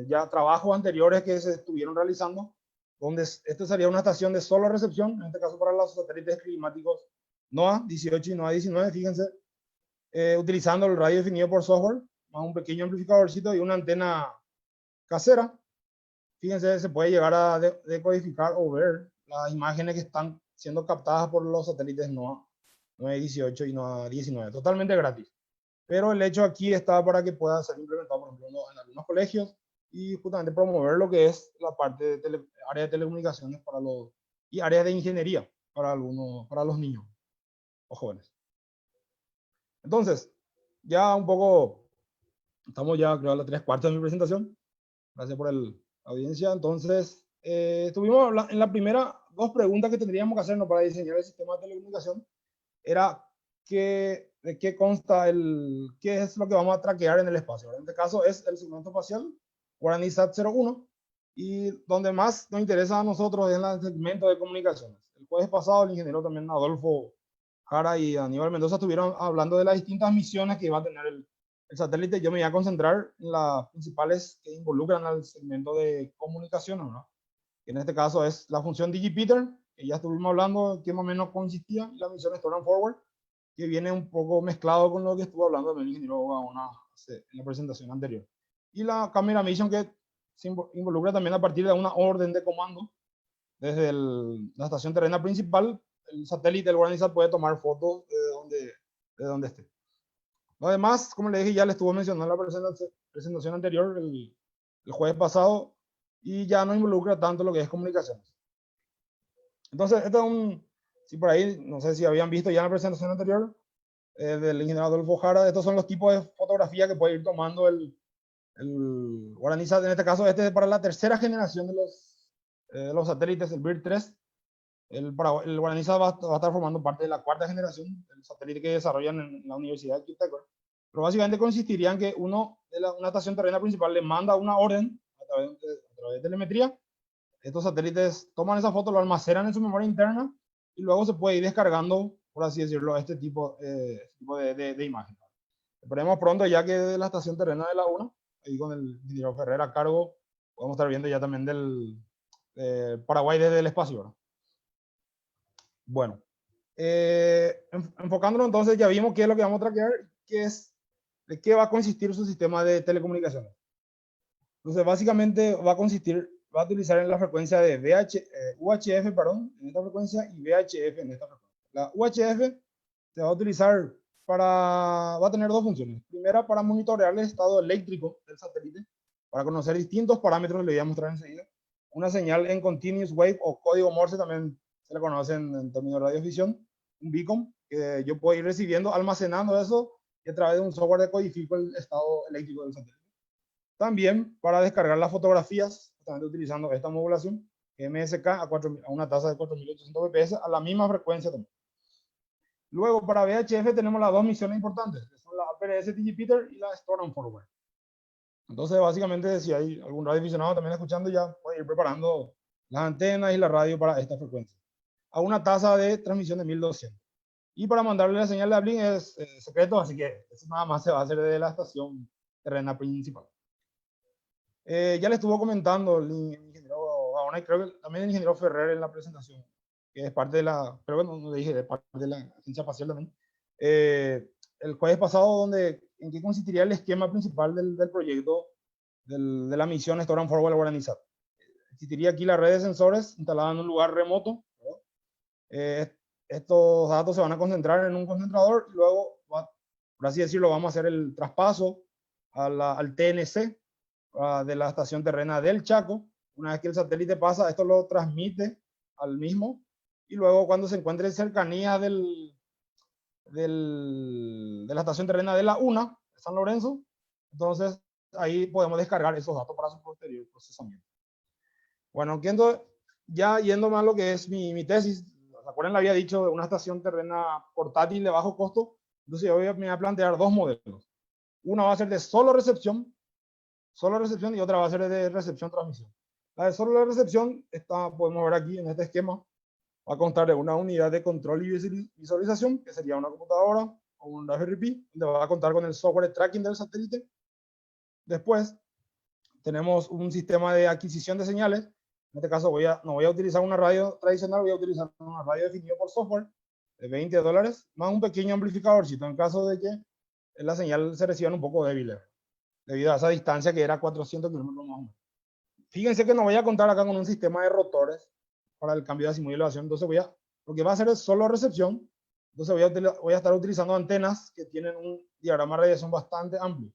ya trabajos anteriores que se estuvieron realizando, donde esto sería una estación de solo recepción, en este caso para los satélites climáticos NOAA 18 y NOAA 19, fíjense, utilizando el radio definido por software, más un pequeño amplificadorcito y una antena casera. Fíjense, se puede llegar a decodificar o ver las imágenes que están siendo captadas por los satélites NOAA 18 y NOAA 19, totalmente gratis. Pero el hecho aquí está para que pueda ser implementado, por ejemplo, en algunos colegios y justamente promover lo que es la parte de área de telecomunicaciones y áreas de ingeniería para los niños o jóvenes. Entonces, ya un poco, estamos ya creo a las 3/4 de mi presentación. Gracias por la audiencia. Entonces, estuvimos hablando en la primera dos preguntas que tendríamos que hacernos para diseñar el sistema de telecomunicación. Era de qué consta qué es lo que vamos a traquear en el espacio. En este caso es el segmento espacial Guaraní SAT-01, y donde más nos interesa a nosotros es el segmento de comunicaciones. El jueves pasado el ingeniero también Adolfo Jara y Aníbal Mendoza estuvieron hablando de las distintas misiones que va a tener el satélite. Yo me voy a concentrar en las principales que involucran al segmento de comunicaciones, ¿no? Que en este caso es la función DigiPeter, que ya estuvimos hablando que más o menos consistía, y la misión Store and Forward, que viene un poco mezclado con lo que estuvo hablando el ingeniero en la presentación anterior. Y la Camera Mission, que se involucra también a partir de una orden de comando desde la estación terrena principal. El satélite del Guaraní SAT puede tomar fotos de donde esté. Además, como le dije, ya le estuvo mencionando en la presentación anterior el jueves pasado, y ya no involucra tanto lo que es comunicaciones. Entonces, este es un Sí, por ahí, no sé si habían visto ya en la presentación anterior del ingeniero Adolfo Jara, estos son los tipos de fotografía que puede ir tomando el Guaranísat. En este caso, este es para la tercera generación de los satélites, el BIR-3. El Guaranísat va a estar formando parte de la cuarta generación del satélite que desarrollan en la Universidad de QTech. Pero básicamente consistiría en que una estación terrena principal le manda una orden a través de telemetría. Estos satélites toman esa foto, lo almacenan en su memoria interna y luego se puede ir descargando, por así decirlo, este tipo de imagen. Esperemos pronto ya que de la estación terrena de la 1, ahí con el ingeniero Ferrer a cargo, podemos estar viendo ya también del Paraguay desde el espacio, ¿verdad? Bueno, enfocándonos entonces, ya vimos qué es lo que vamos a traquear, de qué va a consistir su sistema de telecomunicaciones. Entonces, básicamente va a utilizar en la frecuencia de UHF, perdón, en esta frecuencia, y VHF en esta frecuencia. La UHF se va a utilizar va a tener dos funciones. Primera, para monitorear el estado eléctrico del satélite, para conocer distintos parámetros, le voy a mostrar enseguida. Una señal en continuous wave o código Morse, también se le conoce en términos de radiovisión, un beacon, que yo puedo ir recibiendo, almacenando eso, y a través de un software decodifico el estado eléctrico del satélite. También para descargar las fotografías, justamente utilizando esta modulación, MSK a una tasa de 4800 bps a la misma frecuencia también. Luego, para VHF tenemos las dos misiones importantes, que son la APRS-TGPeter y la Store and Forward. Entonces, básicamente, si hay algún radioaficionado también escuchando, ya puede ir preparando las antenas y la radio para esta frecuencia, a una tasa de transmisión de 1200. Y para mandarle la señal de uplink es secreto, así que eso nada más se va a hacer desde la estación terrena principal. Ya le estuvo comentando el ingeniero Gaona y creo que también el ingeniero Ferrer en la presentación, que es parte de pero bueno, no le dije, es parte de la agencia espacial también. El jueves pasado, en qué consistiría el esquema principal del proyecto de la misión Store and Forward Guaranísat. Existiría aquí la red de sensores instalada en un lugar remoto. Estos datos se van a concentrar en un concentrador y luego, por así decirlo, vamos a hacer el traspaso al TNC de la estación terrena del Chaco. Una vez que el satélite pasa, esto lo transmite al mismo y luego cuando se encuentre en cercanía de la estación terrena de la UNA, de San Lorenzo, entonces ahí podemos descargar esos datos para su posterior procesamiento. Bueno, ya yendo más a lo que es mi tesis, ¿se acuerdan? Le había dicho de una estación terrena portátil de bajo costo. Entonces yo me voy a plantear dos modelos. Una va a ser de solo recepción y otra va a ser de recepción-transmisión. La de solo recepción, podemos ver aquí en este esquema, va a constar de una unidad de control y visualización, que sería una computadora o un Raspberry Pi, donde va a contar con el software de tracking del satélite. Después, tenemos un sistema de adquisición de señales. En este caso no voy a utilizar una radio tradicional, voy a utilizar una radio definida por software de $20, más un pequeño amplificadorcito en caso de que la señal se reciban un poco débiles, debido a esa distancia que era 400 kilómetros más o menos. Fíjense que no voy a contar acá con un sistema de rotores para el cambio de asimulación, entonces lo que va a hacer es solo recepción, entonces voy a estar utilizando antenas que tienen un diagrama de radiación bastante amplio.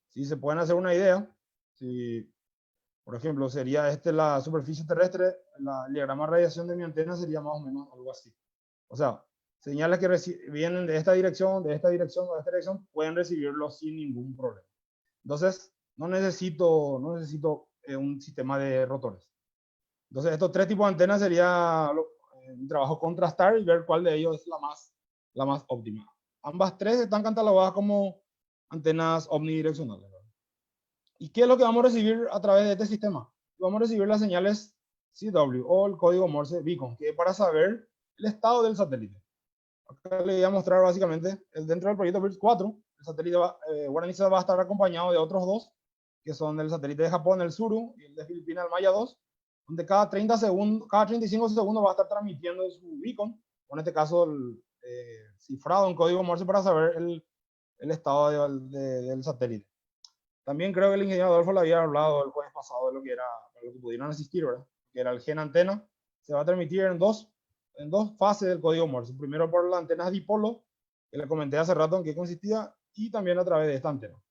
Si se pueden hacer una idea, si por ejemplo sería la superficie terrestre, el diagrama de radiación de mi antena sería más o menos algo así. O sea, señales que vienen de esta dirección, de esta dirección o de esta dirección, pueden recibirlo sin ningún problema. Entonces, no necesito un sistema de rotores. Entonces, estos tres tipos de antenas sería un trabajo contrastar y ver cuál de ellos es la más óptima. Ambas tres están catalogadas como antenas omnidireccionales. ¿Y qué es lo que vamos a recibir a través de este sistema? Vamos a recibir las señales CW o el código Morse beacon, que es para saber el estado del satélite. Acá le voy a mostrar básicamente, dentro del proyecto BIRS 4, el satélite Guaranísat va a estar acompañado de otros dos, que son el satélite de Japón, el Tsuru, y el de Filipinas, el Maya 2, donde cada 35 segundos va a estar transmitiendo su beacon, o en este caso cifrado en código Morse para saber el estado del satélite. También creo que el ingeniero Adolfo le había hablado el jueves pasado de lo que pudieron asistir, ¿verdad? Que era el gen antena. Se va a transmitir en dos fases del código Morse. Primero por las antenas dipolo, que le comenté hace rato en qué consistía, y también a través de esta antena.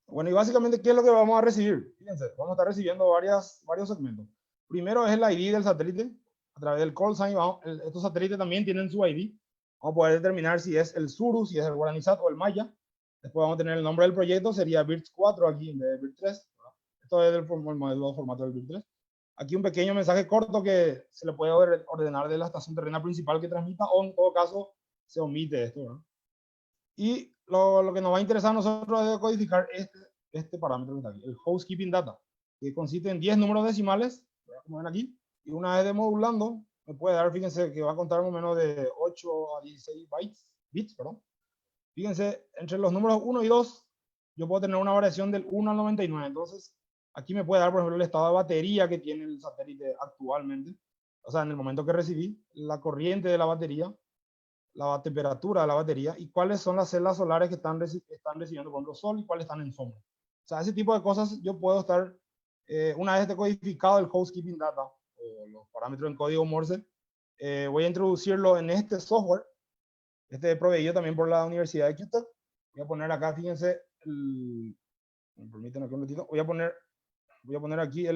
Bueno, y básicamente, ¿qué es lo que vamos a recibir? Fíjense, vamos a estar recibiendo varios segmentos. Primero es el ID del satélite. a través del call sign, estos satélites también tienen su ID. Vamos a poder determinar si es el Suru, si es el Guaranísat o el Maya. Después vamos a tener el nombre del proyecto, sería BIRDS 4 aquí en vez de BIRDS 3. Esto es el modelo de formato del BIRDS 3. Aquí un pequeño mensaje corto que se le puede ordenar de la estación terrena principal que transmita, o en todo caso se omite esto, ¿verdad? Y lo que nos va a interesar a nosotros es codificar este parámetro que está aquí, el housekeeping data, que consiste en 10 números decimales, como ven aquí, y una vez demodulando, me puede dar, fíjense, que va a contar más o menos de 8 a 16 bits, perdón. Fíjense, entre los números 1 y 2, yo puedo tener una variación del 1 al 99. Entonces, aquí me puede dar, por ejemplo, el estado de batería que tiene el satélite actualmente. O sea, en el momento que recibí, la corriente de la batería, la temperatura de la batería y cuáles son las celdas solares que están recibiendo, por ejemplo, sol y cuáles están en sombra. O sea, ese tipo de cosas yo puedo estar, una vez decodificado el housekeeping data, o los parámetros en código Morse, voy a introducirlo en este software. Este proveído también por la Universidad de QTech. Voy a poner acá, fíjense, me permiten aquí un ratito, voy a poner aquí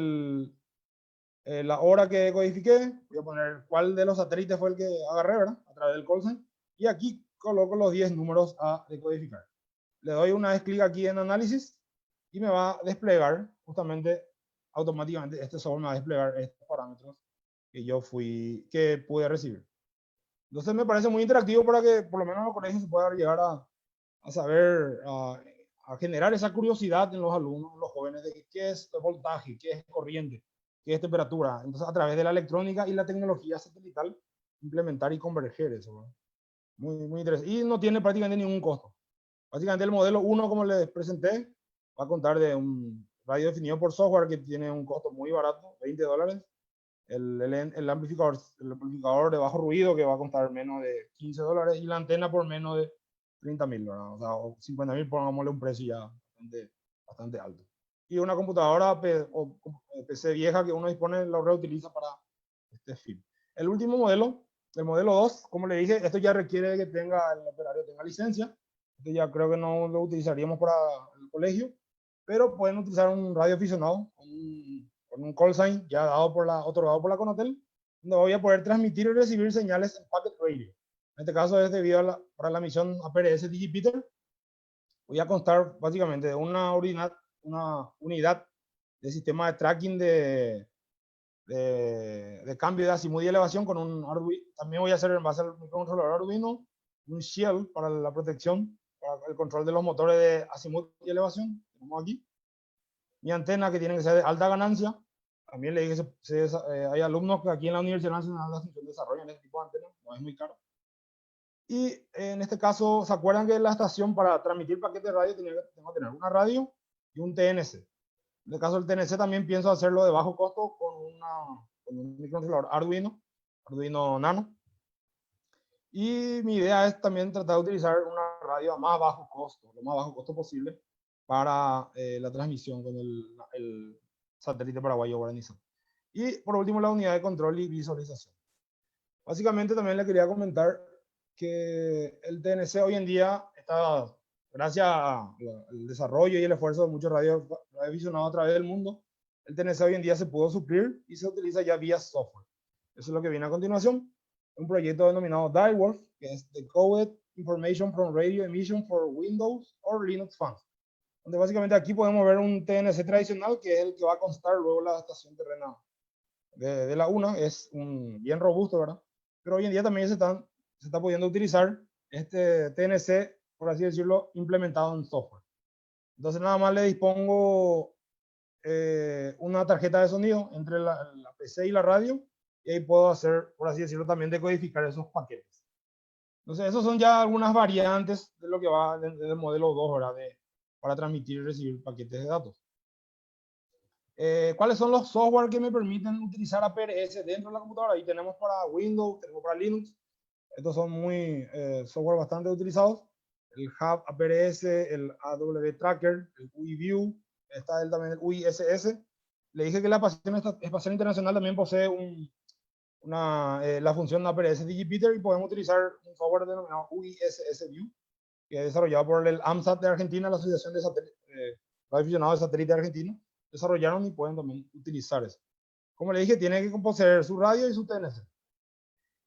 la hora que codifiqué, voy a poner cuál de los satélites fue el que agarré, ¿verdad? A través del call sign, y aquí coloco los 10 números a decodificar. Le doy una vez clic aquí en análisis y me va a desplegar justamente automáticamente, este software me va a desplegar estos parámetros que pude recibir. Entonces me parece muy interactivo para que por lo menos en los colegios se pueda llegar a saber, a generar esa curiosidad en los alumnos, en los jóvenes, de qué es el voltaje, qué es corriente, qué es temperatura. Entonces, a través de la electrónica y la tecnología satelital, implementar y converger eso, ¿verdad? Muy, muy interesante. Y no tiene prácticamente ningún costo. Básicamente el modelo 1, como les presenté, va a contar de un radio definido por software que tiene un costo muy barato, $20. El amplificador de bajo ruido que va a costar menos de $15 y la antena por menos de 30.000, ¿verdad? O sea, 50.000, pongámosle un precio ya bastante alto. Y una computadora o PC vieja que uno dispone lo reutiliza para este fin. El último modelo, el modelo 2, como le dije, esto ya requiere que el operario tenga licencia. Esto ya creo que no lo utilizaríamos para el colegio, pero pueden utilizar un radio aficionado, con un call sign ya otorgado por la Conatel, donde voy a poder transmitir y recibir señales en packet radio. En este caso es debido para la misión APRS Digipeater. Voy a constar básicamente de una unidad de sistema de tracking de cambio de azimut y elevación con un Arduino. También voy a hacer en base al microcontrolador Arduino un shell para la protección, para el control de los motores de azimut y elevación. Tenemos aquí mi antena, que tiene que ser de alta ganancia. También le dije que hay alumnos que aquí en la Universidad Nacional de Asunción desarrollan este tipo de antenas, no es muy caro. Y en este caso, ¿se acuerdan que la estación para transmitir paquetes de radio tengo que tener una radio y un TNC? En el caso del TNC también pienso hacerlo de bajo costo con un microcontrolador Arduino Nano. Y mi idea es también tratar de utilizar una radio a más bajo costo, lo más bajo costo posible, para la transmisión con el satélite paraguayo Guaranísat. Y por último, la unidad de control y visualización. Básicamente también le quería comentar que el TNC hoy en día está, gracias al desarrollo y el esfuerzo de muchos radioaficionados a través del mundo, el TNC hoy en día se pudo suplir y se utiliza ya vía software. Eso es lo que viene a continuación. Un proyecto denominado DIWORF, que es Decoded Information from Radio Emission for Windows or Linux Phones, donde básicamente aquí podemos ver un TNC tradicional, que es el que va a constar luego la estación terrena de la UNA. Es bien robusto, ¿verdad? Pero hoy en día también se está pudiendo utilizar este TNC, por así decirlo, implementado en software. Entonces nada más le dispongo una tarjeta de sonido entre la PC y la radio, y ahí puedo hacer, por así decirlo, también decodificar esos paquetes. Entonces, esos son ya algunas variantes de lo que va del modelo 2, ¿verdad? Para transmitir y recibir paquetes de datos. ¿Cuáles son los software que me permiten utilizar APRS dentro de la computadora? Ahí tenemos para Windows, tenemos para Linux. Estos son software bastante utilizados. El Hub APRS, el AW Tracker, el UIView, está también el UISS. Le dije que la Estación Espacial Internacional también posee la función APRS Digipeater, y podemos utilizar un software denominado UISS-View, que es desarrollado por el AMSAT de Argentina, la Asociación de Aficionados de Satélite Argentino. Desarrollaron y pueden también utilizar eso. como le dije, tiene que poseer su radio y su TNC.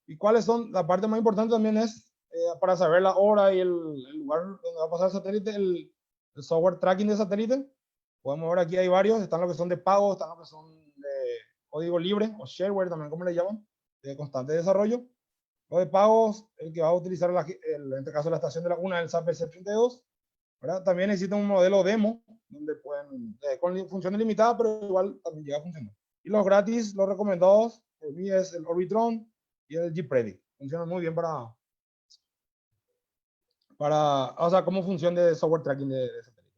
¿Y cuáles son? La parte más importante también es, para saber la hora y el lugar donde va a pasar el satélite, el software tracking de satélite. Podemos ver aquí hay varios, están los que son de pago, están los que son de código libre, o shareware también, como le llaman, de constante desarrollo. Los de pagos, el que va a utilizar, en este caso la estación de la UNA, el SAP C32, ¿verdad? También necesita un modelo demo, donde pueden, con funciones limitadas, pero igual también llega a funcionar. Y los gratis, los recomendados, por mí es el Orbitron y el JPredict. Funcionan muy bien o sea, como función de software tracking de satélite.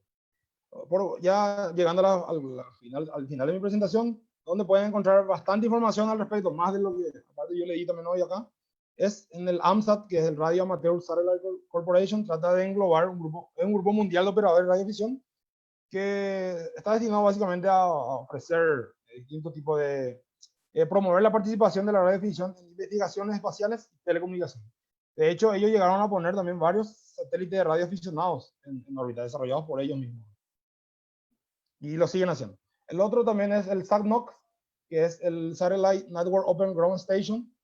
Ya llegando al final de mi presentación, donde pueden encontrar bastante información al respecto, más de lo que aparte yo leí también hoy acá, es en el AMSAT, que es el Radio Amateur Satellite Corporation. Trata de englobar un grupo mundial de operadores de radiodifusión que está destinado básicamente a ofrecer distintos tipos de promover la participación de la radiodifusión en investigaciones espaciales y telecomunicaciones. De hecho, ellos llegaron a poner también varios satélites de radioaficionados en órbita, desarrollados por ellos mismos. Y lo siguen haciendo. El otro también es el SATNOC, que es el Satellite Network Open Ground Station,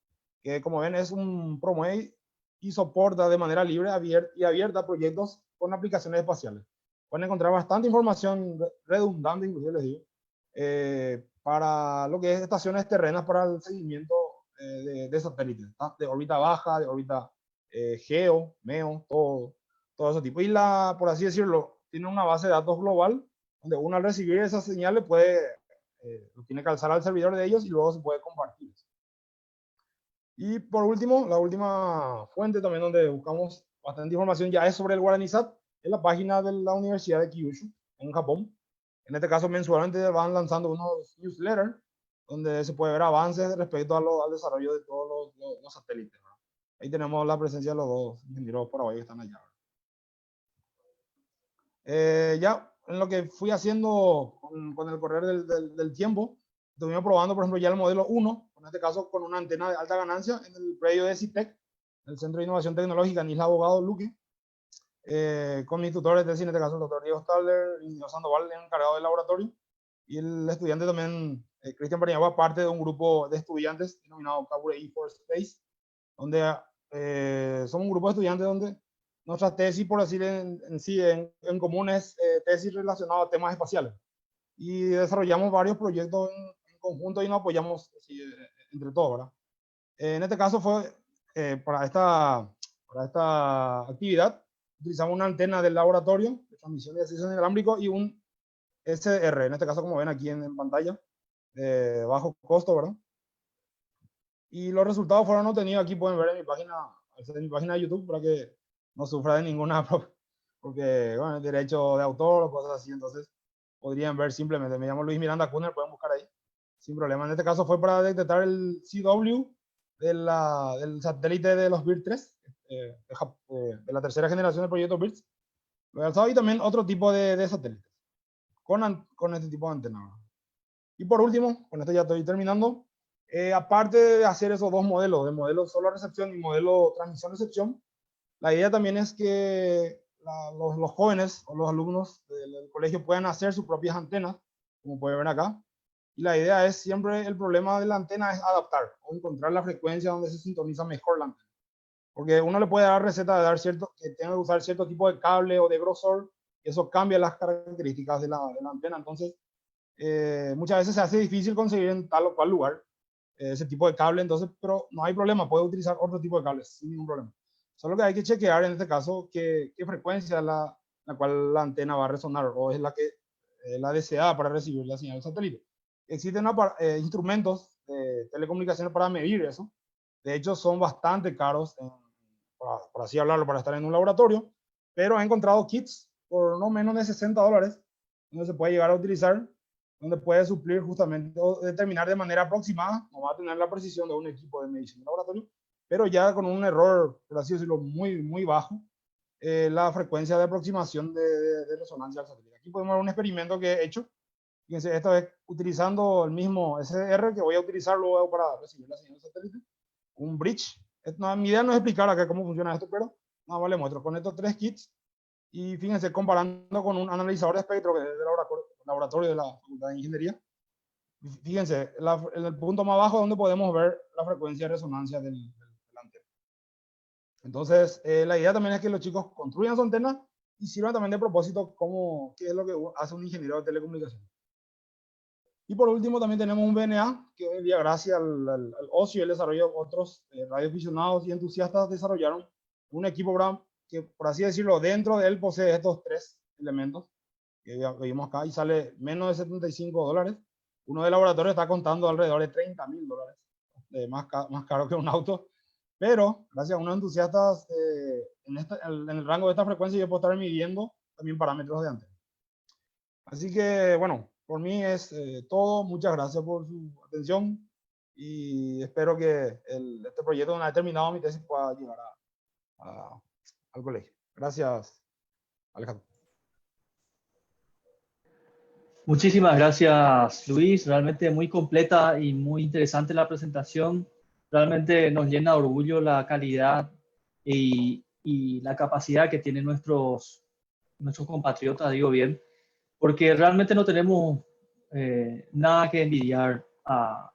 que como ven es un promueve y soporta de manera libre y abierta proyectos con aplicaciones espaciales. Pueden encontrar bastante información redundante, inclusive les digo, para lo que es estaciones terrenas para el seguimiento de satélites, ¿no? De órbita baja, de órbita geo, MEO, todo ese tipo. Y por así decirlo, tiene una base de datos global, donde uno al recibir esas señales lo tiene que alzar al servidor de ellos y luego se puede compartir. Y por último, la última fuente también donde buscamos bastante información ya es sobre el Guaranísat, es la página de la Universidad de Kyushu, en Japón. En este caso, mensualmente van lanzando unos newsletters donde se puede ver avances respecto al desarrollo de todos los satélites, ¿verdad? Ahí tenemos la presencia de los dos ingenieros por ahí que están allá. Ya en lo que fui haciendo con el correr del tiempo, estuvimos probando, por ejemplo, ya el modelo 1, en este caso con una antena de alta ganancia en el predio de CITEC, el Centro de Innovación Tecnológica en Isla Abogado Luque, con mis tutores de tesis, en este caso el doctor Diego Stadler y Diego Sandoval, encargado del laboratorio, y el estudiante también, Cristian Pariñagua, parte de un grupo de estudiantes denominado Kabure E4 Space, donde somos un grupo de estudiantes donde nuestras tesis, por decir en común, es tesis relacionadas a temas espaciales. Y desarrollamos varios proyectos en conjunto y nos apoyamos así, entre todos, ¿verdad? En este caso fue para esta actividad, utilizamos una antena del laboratorio de transmisión de acceso inalámbrico y un SR, en este caso como ven aquí en pantalla, de bajo costo, ¿verdad? Y los resultados fueron obtenidos, aquí pueden ver en mi página de YouTube, para que no sufra de ninguna, porque bueno, derecho de autor o cosas así, entonces podrían ver simplemente, me llamo Luis Miranda Kuhner, pueden buscar ahí, sin problema. En este caso fue para detectar el CW del satélite de los BIRD-3, de la tercera generación del proyecto BIRDS, y también otro tipo de satélites, con este tipo de antena. Y por último, con esto ya estoy terminando, aparte de hacer esos dos modelos, de modelo solo recepción y modelo transmisión-recepción, la idea también es que los jóvenes o los alumnos del colegio puedan hacer sus propias antenas, como pueden ver acá. Y la idea es siempre, el problema de la antena es adaptar o encontrar la frecuencia donde se sintoniza mejor la antena. Porque uno le puede dar receta de que tenga que usar cierto tipo de cable o de grosor, y eso cambia las características de la antena. Entonces, muchas veces se hace difícil conseguir en tal o cual lugar ese tipo de cable, entonces, pero no hay problema, puede utilizar otro tipo de cables sin ningún problema. Solo que hay que chequear en este caso qué frecuencia es la cual la antena va a resonar o es la deseada para recibir la señal satélite. Existen instrumentos de telecomunicaciones para medir eso. De hecho, son bastante caros, por así hablarlo, para estar en un laboratorio, pero he encontrado kits por no menos de $60 donde se puede llegar a utilizar, donde puede suplir justamente o determinar de manera aproximada, no va a tener la precisión de un equipo de medición de laboratorio, pero ya con un error, por así decirlo, muy, muy bajo, la frecuencia de aproximación de resonancia al satélite. Aquí podemos ver un experimento que he hecho. Fíjense, esta vez utilizando el mismo SDR que voy a utilizar luego para recibir la señal del satélite, un bridge. Mi idea no es explicar acá cómo funciona esto, pero nada más les muestro con estos 3 kits. Y fíjense, comparando con un analizador de espectro que es del laboratorio de la Facultad de Ingeniería, Fíjense, en el punto más abajo donde podemos ver la frecuencia de resonancia del antena. Entonces, la idea también es que los chicos construyan su antena y sirvan también de propósito qué es lo que hace un ingeniero de telecomunicaciones. Y por último también tenemos un VNA que hoy en día, gracias al ocio y el desarrollo de otros radioaficionados y entusiastas, desarrollaron un equipo que, por así decirlo, dentro de él posee estos tres elementos que vimos acá y sale menos de $75. Uno de laboratorio está contando alrededor de $30.000, más caro que un auto. Pero gracias a unos entusiastas en el rango de esta frecuencia yo puedo estar midiendo también parámetros de antena. Así que bueno, por mí es todo. Muchas gracias por su atención y espero que este proyecto, una vez terminado mi tesis, pueda llegar al colegio. Gracias, Alejandro.
Muchísimas gracias, Luis. Realmente muy completa y muy interesante la presentación. Realmente nos llena de orgullo la calidad y la capacidad que tienen nuestros compatriotas, digo bien, porque realmente no tenemos nada que envidiar a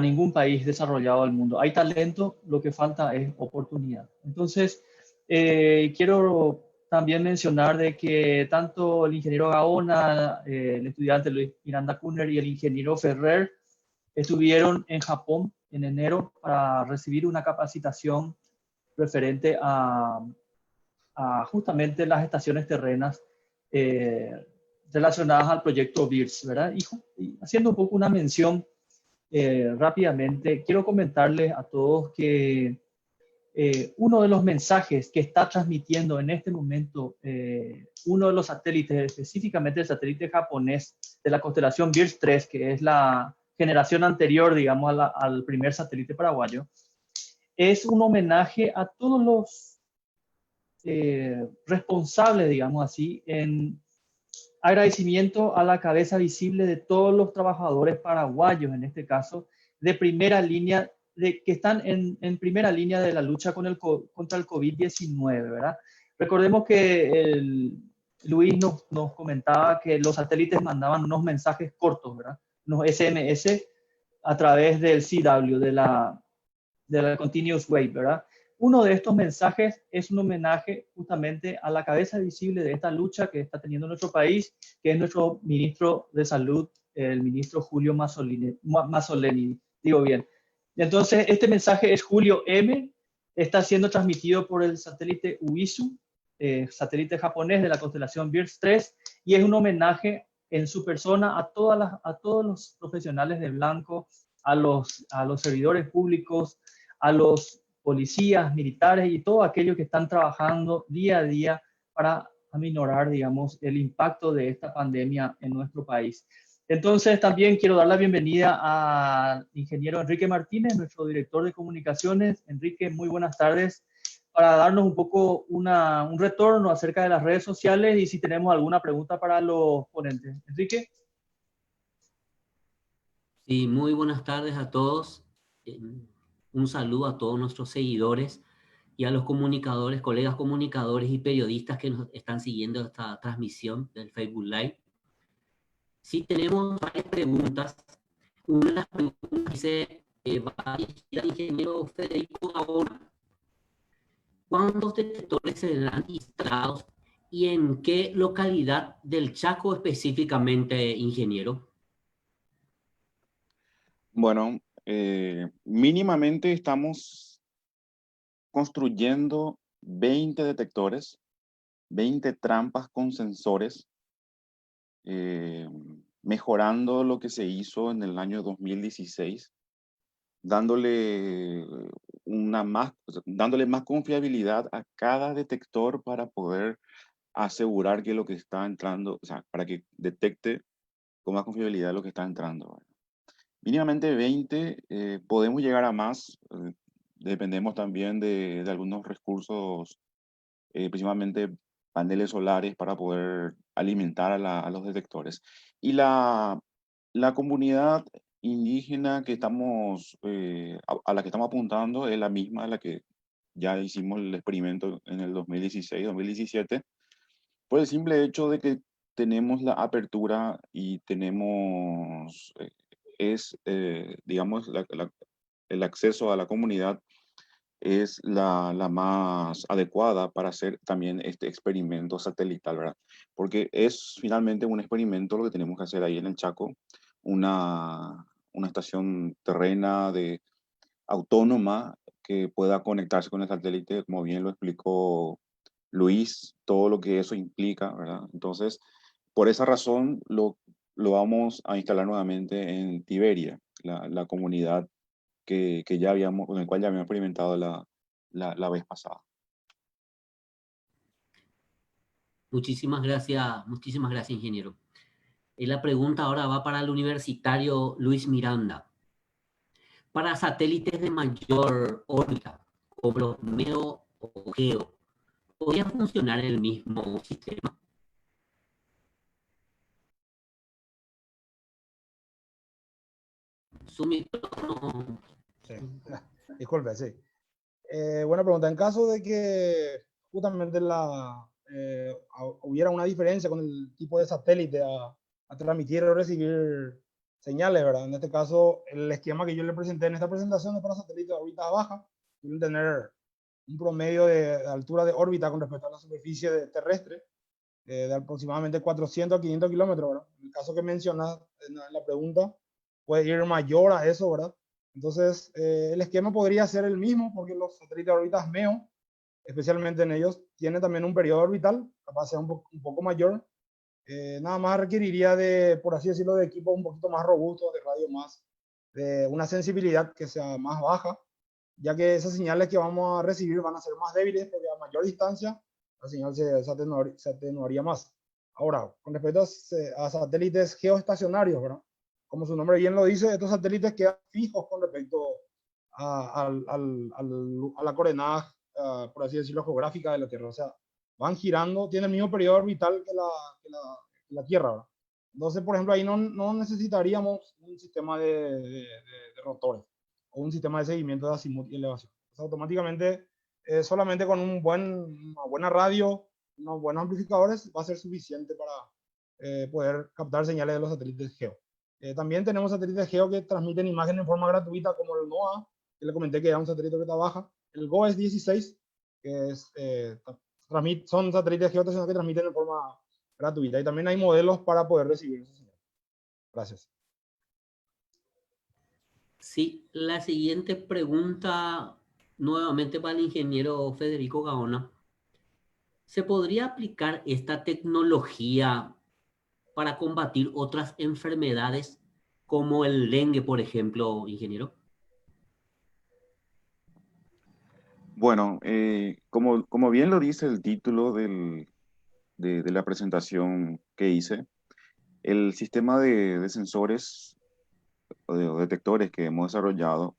ningún país desarrollado del mundo. Hay talento, lo que falta es oportunidad. Entonces, quiero también mencionar de que tanto el ingeniero Gaona, el estudiante Luis Miranda Kuhner y el ingeniero Ferrer estuvieron en Japón en enero para recibir una capacitación referente a justamente las estaciones terrenas relacionadas al proyecto BIRS, ¿verdad? Y haciendo un poco una mención rápidamente, quiero comentarles a todos que uno de los mensajes que está transmitiendo en este momento uno de los satélites, específicamente el satélite japonés de la constelación BIRS 3, que es la generación anterior, digamos, al primer satélite paraguayo, es un homenaje a todos los responsables, digamos así, en agradecimiento a la cabeza visible de todos los trabajadores paraguayos, en este caso, de primera línea, que están en primera línea de la lucha contra el COVID-19, ¿verdad? Recordemos que Luis nos comentaba que los satélites mandaban unos mensajes cortos, ¿verdad? Unos SMS a través del CW, de la Continuous Wave, ¿verdad? Uno de estos mensajes es un homenaje justamente a la cabeza visible de esta lucha que está teniendo nuestro país, que es nuestro ministro de Salud, el ministro Julio Mazzoleni, digo bien. Entonces, este mensaje es Julio M, está siendo transmitido por el satélite UISU, satélite japonés de la constelación BIRS 3, y es un homenaje en su persona a todos los profesionales de blanco, a los servidores públicos, a los policías, militares y todos aquellos que están trabajando día a día para aminorar, digamos, el impacto de esta pandemia en nuestro país. Entonces, también quiero dar la bienvenida al ingeniero Enrique Martínez, nuestro director de comunicaciones. Enrique, muy buenas tardes, para darnos un poco un retorno acerca de las redes sociales y si tenemos alguna pregunta para los ponentes. Enrique.
Sí, muy buenas tardes a todos. Un saludo a todos nuestros seguidores y a los comunicadores, colegas comunicadores y periodistas que nos están siguiendo esta transmisión del Facebook Live. Sí, tenemos varias preguntas. Una de las preguntas dice, va a dirigir al ingeniero Federico Gaona. ¿Cuántos detectores serán instalados y en qué localidad del Chaco específicamente, ingeniero?
Bueno, mínimamente estamos construyendo 20 detectores, 20 trampas con sensores, mejorando lo que se hizo en el año 2016, dándole dándole más confiabilidad a cada detector para poder asegurar que lo que está entrando, o sea, para que detecte con más confiabilidad lo que está entrando. Mínimamente 20, podemos llegar a más, dependemos también de algunos recursos, principalmente paneles solares para poder alimentar a los detectores. Y la comunidad indígena que estamos, a la que estamos apuntando es la misma a la que ya hicimos el experimento en el 2016-2017, por el simple hecho de que tenemos la apertura y tenemos, digamos, el acceso a la comunidad es la más adecuada para hacer también este experimento satelital, ¿verdad? Porque es finalmente un experimento lo que tenemos que hacer ahí en el Chaco, una estación terrena autónoma que pueda conectarse con el satélite, como bien lo explicó Luis, todo lo que eso implica, ¿verdad? Entonces, por esa razón lo vamos a instalar nuevamente en Tiberia, la comunidad que ya habíamos, con el cual ya habíamos experimentado la vez pasada.
Muchísimas gracias, ingeniero. Y la pregunta ahora va para el universitario Luis Miranda. Para satélites de mayor órbita, como los MEO o GEO, ¿podría funcionar el mismo sistema? Su micrófono.
Sí. Disculpe, sí. Buena pregunta. En caso de que justamente hubiera una diferencia con el tipo de satélite a transmitir o recibir señales, ¿verdad? En este caso, el esquema que yo le presenté en esta presentación es para satélites de órbita baja, suelen tener un promedio de altura de órbita con respecto a la superficie terrestre de aproximadamente 400 a 500 kilómetros, ¿verdad? En el caso que mencionas en la pregunta, puede ir mayor a eso, ¿verdad? Entonces, el esquema podría ser el mismo porque los satélites de órbitas MEO, especialmente en ellos, tienen también un periodo orbital, capaz de ser un poco mayor. Nada más requeriría de, por así decirlo, de equipos un poquito más robustos, de radio más, de una sensibilidad que sea más baja, ya que esas señales que vamos a recibir van a ser más débiles porque a mayor distancia la señal se atenuaría más. Ahora, con respecto a satélites geoestacionarios, ¿verdad? Como su nombre bien lo dice, estos satélites quedan fijos con respecto a la coordenada, por así decirlo, geográfica de la Tierra. O sea, van girando, tienen el mismo periodo orbital que la Tierra, ¿verdad? Entonces, por ejemplo, ahí no necesitaríamos un sistema de rotores o un sistema de seguimiento de azimut y elevación. Entonces, automáticamente, solamente con una buena radio, unos buenos amplificadores, va a ser suficiente para poder captar señales de los satélites GEO. También tenemos satélites GEO que transmiten imágenes en forma gratuita, como el NOAA, que le comenté que era un satélite que trabaja. El GOES-16, que son satélites geoestacionarios que transmiten en forma gratuita. Y también hay modelos para poder recibir esos señales. Gracias.
Sí, la siguiente pregunta nuevamente para el ingeniero Federico Gaona. ¿Se podría aplicar esta tecnología para combatir otras enfermedades como el dengue, por ejemplo, ingeniero?
Bueno, como bien lo dice el título de la presentación que hice, el sistema de sensores o de detectores que hemos desarrollado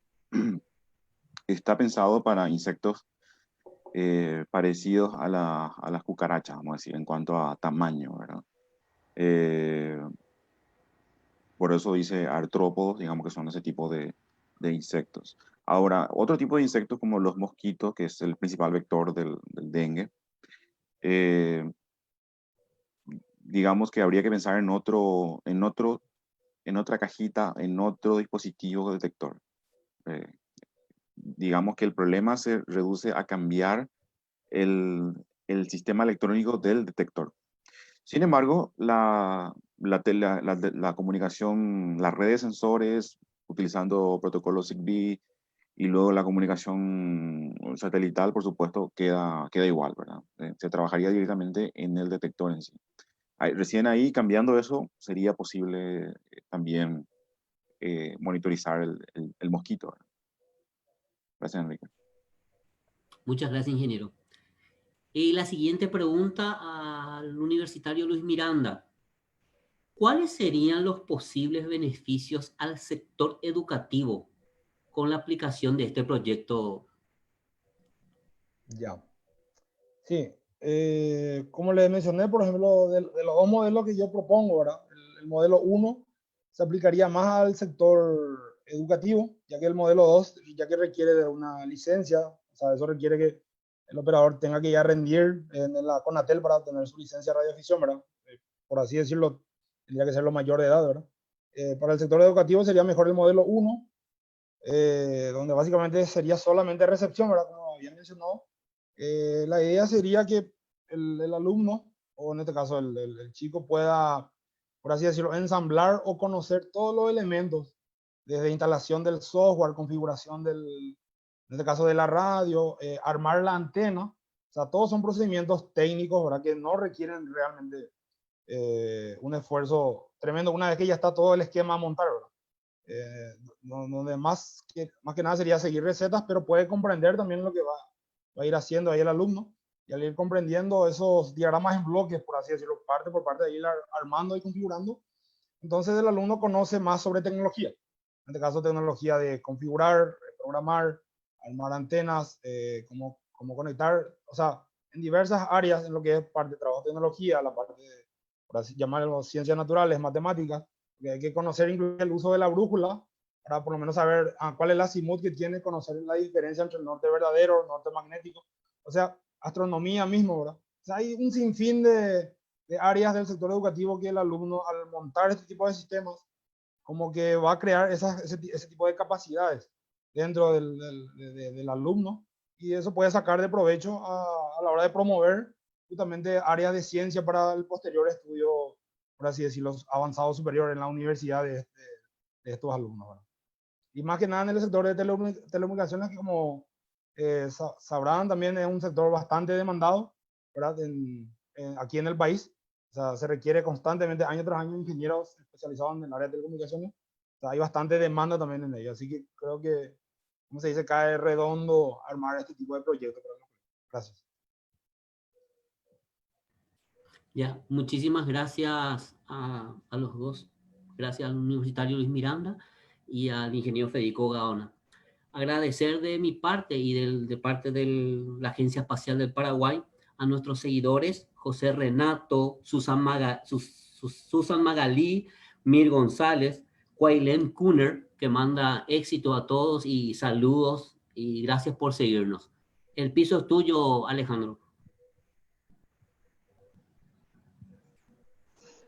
está pensado para insectos parecidos a las cucarachas, vamos a decir, en cuanto a tamaño, ¿verdad? Por eso dice artrópodos, digamos que son ese tipo de insectos. Ahora, otro tipo de insectos como los mosquitos, que es el principal vector del dengue, eh, digamos que habría que pensar en otra cajita, en otro dispositivo detector. Eh, digamos que el problema se reduce a cambiar el sistema electrónico del detector. Sin embargo, la comunicación, la red de sensores, utilizando protocolos ZigBee y luego la comunicación satelital, por supuesto, queda igual, ¿verdad? Se trabajaría directamente en el detector en sí. Recién ahí, cambiando eso, sería posible también monitorizar el mosquito, ¿verdad? Gracias, Enrique.
Muchas gracias, ingeniero. Y la siguiente pregunta al universitario Luis Miranda. ¿Cuáles serían los posibles beneficios al sector educativo con la aplicación de este proyecto?
Ya. Sí. Como les mencioné, por ejemplo, de los dos modelos que yo propongo, ¿verdad? El modelo 1 se aplicaría más al sector educativo, ya que el modelo 2, ya que requiere de una licencia, o sea, eso requiere que el operador tenga que ya rendir en la CONATEL para obtener su licencia de radioafición, ¿verdad? por así decirlo, tendría que ser lo mayor de edad, ¿verdad? Para el sector educativo sería mejor el modelo 1, donde básicamente sería solamente recepción, ¿verdad? Como había mencionado. La idea sería que el alumno, o en este caso el chico, pueda, por así decirlo, ensamblar o conocer todos los elementos, desde instalación del software, configuración en este caso de la radio, armar la antena. O sea, todos son procedimientos técnicos, ¿verdad? Que no requieren realmente un esfuerzo tremendo una vez que ya está todo el esquema a montar, ¿verdad? Donde más que nada sería seguir recetas, pero puede comprender también lo que va a ir haciendo ahí el alumno, y al ir comprendiendo esos diagramas en bloques, por así decirlo, parte por parte, de ir armando y configurando, entonces el alumno conoce más sobre tecnología. En este caso, tecnología de configurar, programar, armar antenas, cómo conectar, o sea, en diversas áreas en lo que es parte de trabajo de tecnología, la parte de, por así llamarlo, ciencias naturales, matemáticas, que hay que conocer incluso el uso de la brújula para por lo menos saber cuál es la azimut que tiene, conocer la diferencia entre el norte verdadero, el norte magnético, o sea, astronomía mismo, ¿verdad? O sea, hay un sinfín de áreas del sector educativo que el alumno, al montar este tipo de sistemas, como que va a crear ese tipo de capacidades dentro del alumno, y eso puede sacar de provecho a la hora de promover justamente áreas de ciencia para el posterior estudio, por así decirlo, avanzado superior en la universidad de estos alumnos, ¿verdad? Y más que nada en el sector de telecomunicaciones, que como sabrán, también es un sector bastante demandado, ¿verdad? Aquí en el país. O sea, se requiere constantemente, año tras año, ingenieros especializados en el área de telecomunicaciones. O sea, hay bastante demanda también en ello. Así que creo que, como se dice, cae redondo armar este tipo de proyectos. Gracias.
Ya, muchísimas gracias a los dos. Gracias al universitario Luis Miranda y al ingeniero Federico Gaona. Agradecer de mi parte y de parte de la Agencia Espacial del Paraguay a nuestros seguidores, José Renato, Susan Magalí, Mir González, Quailen Kuner, que manda éxito a todos y saludos y gracias por seguirnos. El piso es tuyo, Alejandro.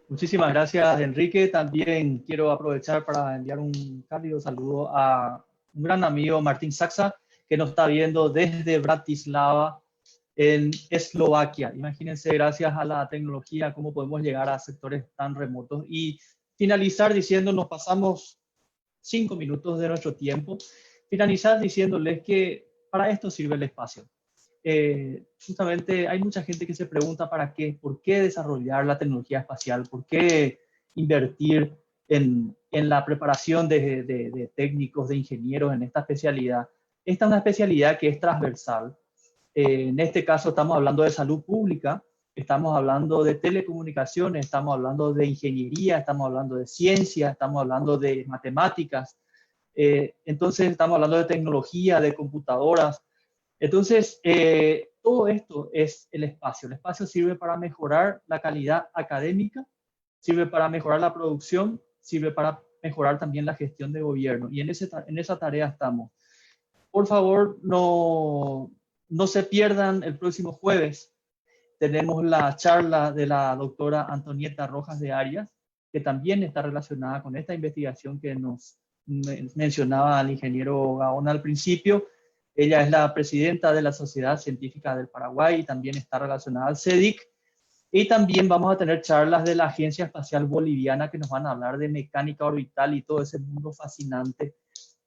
Muchísimas gracias, Enrique. También quiero aprovechar para enviar un cálido saludo a un gran amigo, Martín Saxa, que nos está viendo desde Bratislava, en Eslovaquia. Imagínense, gracias a la tecnología, cómo podemos llegar a sectores tan remotos. Y finalizar diciendo, nos pasamos 5 minutos de nuestro tiempo, finalizar diciéndoles que para esto sirve el espacio. Justamente hay mucha gente que se pregunta para qué, por qué desarrollar la tecnología espacial, por qué invertir en la preparación de técnicos, de ingenieros en esta especialidad. Esta es una especialidad que es transversal. En este caso estamos hablando de salud pública, estamos hablando de telecomunicaciones, estamos hablando de ingeniería, estamos hablando de ciencia, estamos hablando de matemáticas. Entonces estamos hablando de tecnología, de computadoras. Entonces, todo esto es el espacio. El espacio sirve para mejorar la calidad académica, sirve para mejorar la producción, sirve para mejorar también la gestión de gobierno. Y en esa tarea estamos. Por favor, no se pierdan el próximo jueves. Tenemos la charla de la doctora Antonieta Rojas de Arias, que también está relacionada con esta investigación que nos mencionaba el ingeniero Gaona al principio. Ella es la presidenta de la Sociedad Científica del Paraguay y también está relacionada al CEDIC. Y también vamos a tener charlas de la Agencia Espacial Boliviana que nos van a hablar de mecánica orbital y todo ese mundo fascinante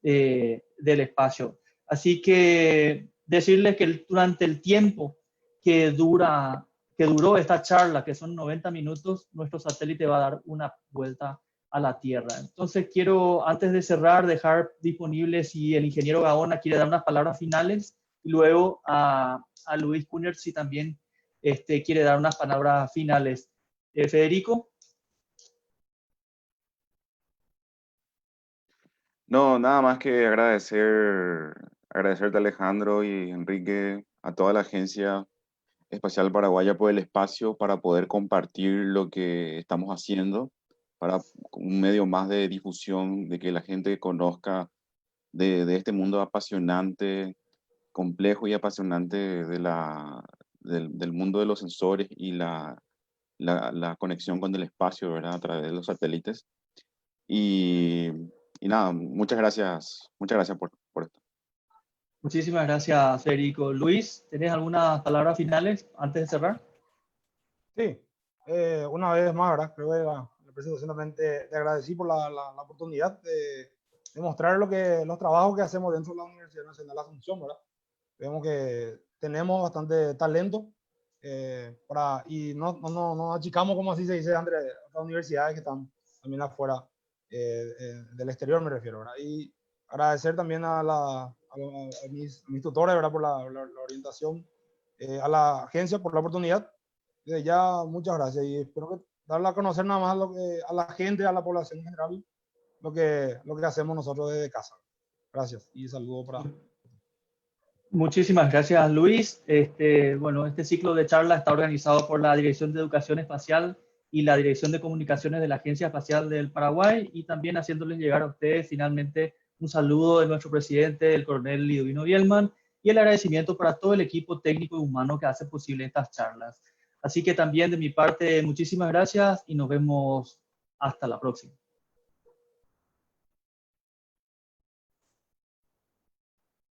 del espacio. Así que decirles que durante el tiempo que duró esta charla, que son 90 minutos, nuestro satélite va a dar una vuelta a la Tierra. Entonces quiero, antes de cerrar, dejar disponible si el ingeniero Gaona quiere dar unas palabras finales, y luego a Luis Kuner si también quiere dar unas palabras finales. Federico.
No, nada más que agradecerte Alejandro y Enrique, a toda la Agencia Espacial Paraguaya por el espacio para poder compartir lo que estamos haciendo, para un medio más de difusión, de que la gente conozca de este mundo apasionante, complejo y apasionante del mundo de los sensores y la la conexión con el espacio, ¿verdad? A través de los satélites. Y nada, muchas gracias por esto.
Muchísimas gracias, Federico. Luis, ¿tenés algunas palabras finales antes de cerrar?
Sí, una vez más, ¿verdad? Creo que la presentación también te agradecí por la oportunidad de mostrar los trabajos que hacemos dentro de la Universidad Nacional de Asunción, ¿verdad? Vemos que tenemos bastante talento y no achicamos, como así se dice, entre otras universidades que están también afuera del exterior, me refiero, ¿verdad? Y agradecer también a mis tutores, ¿verdad? Por la orientación, a la agencia por la oportunidad. Desde ya, muchas gracias y espero que darle a conocer nada más a la gente, a la población en general, lo que hacemos nosotros desde casa. Gracias y saludo para...
Muchísimas gracias, Luis. Bueno, este ciclo de charla está organizado por la Dirección de Educación Espacial y la Dirección de Comunicaciones de la Agencia Espacial del Paraguay, y también haciéndoles llegar a ustedes finalmente un saludo de nuestro presidente, el coronel Lidovino Bielman, y el agradecimiento para todo el equipo técnico y humano que hace posible estas charlas. Así que también de mi parte, muchísimas gracias y nos vemos hasta la próxima.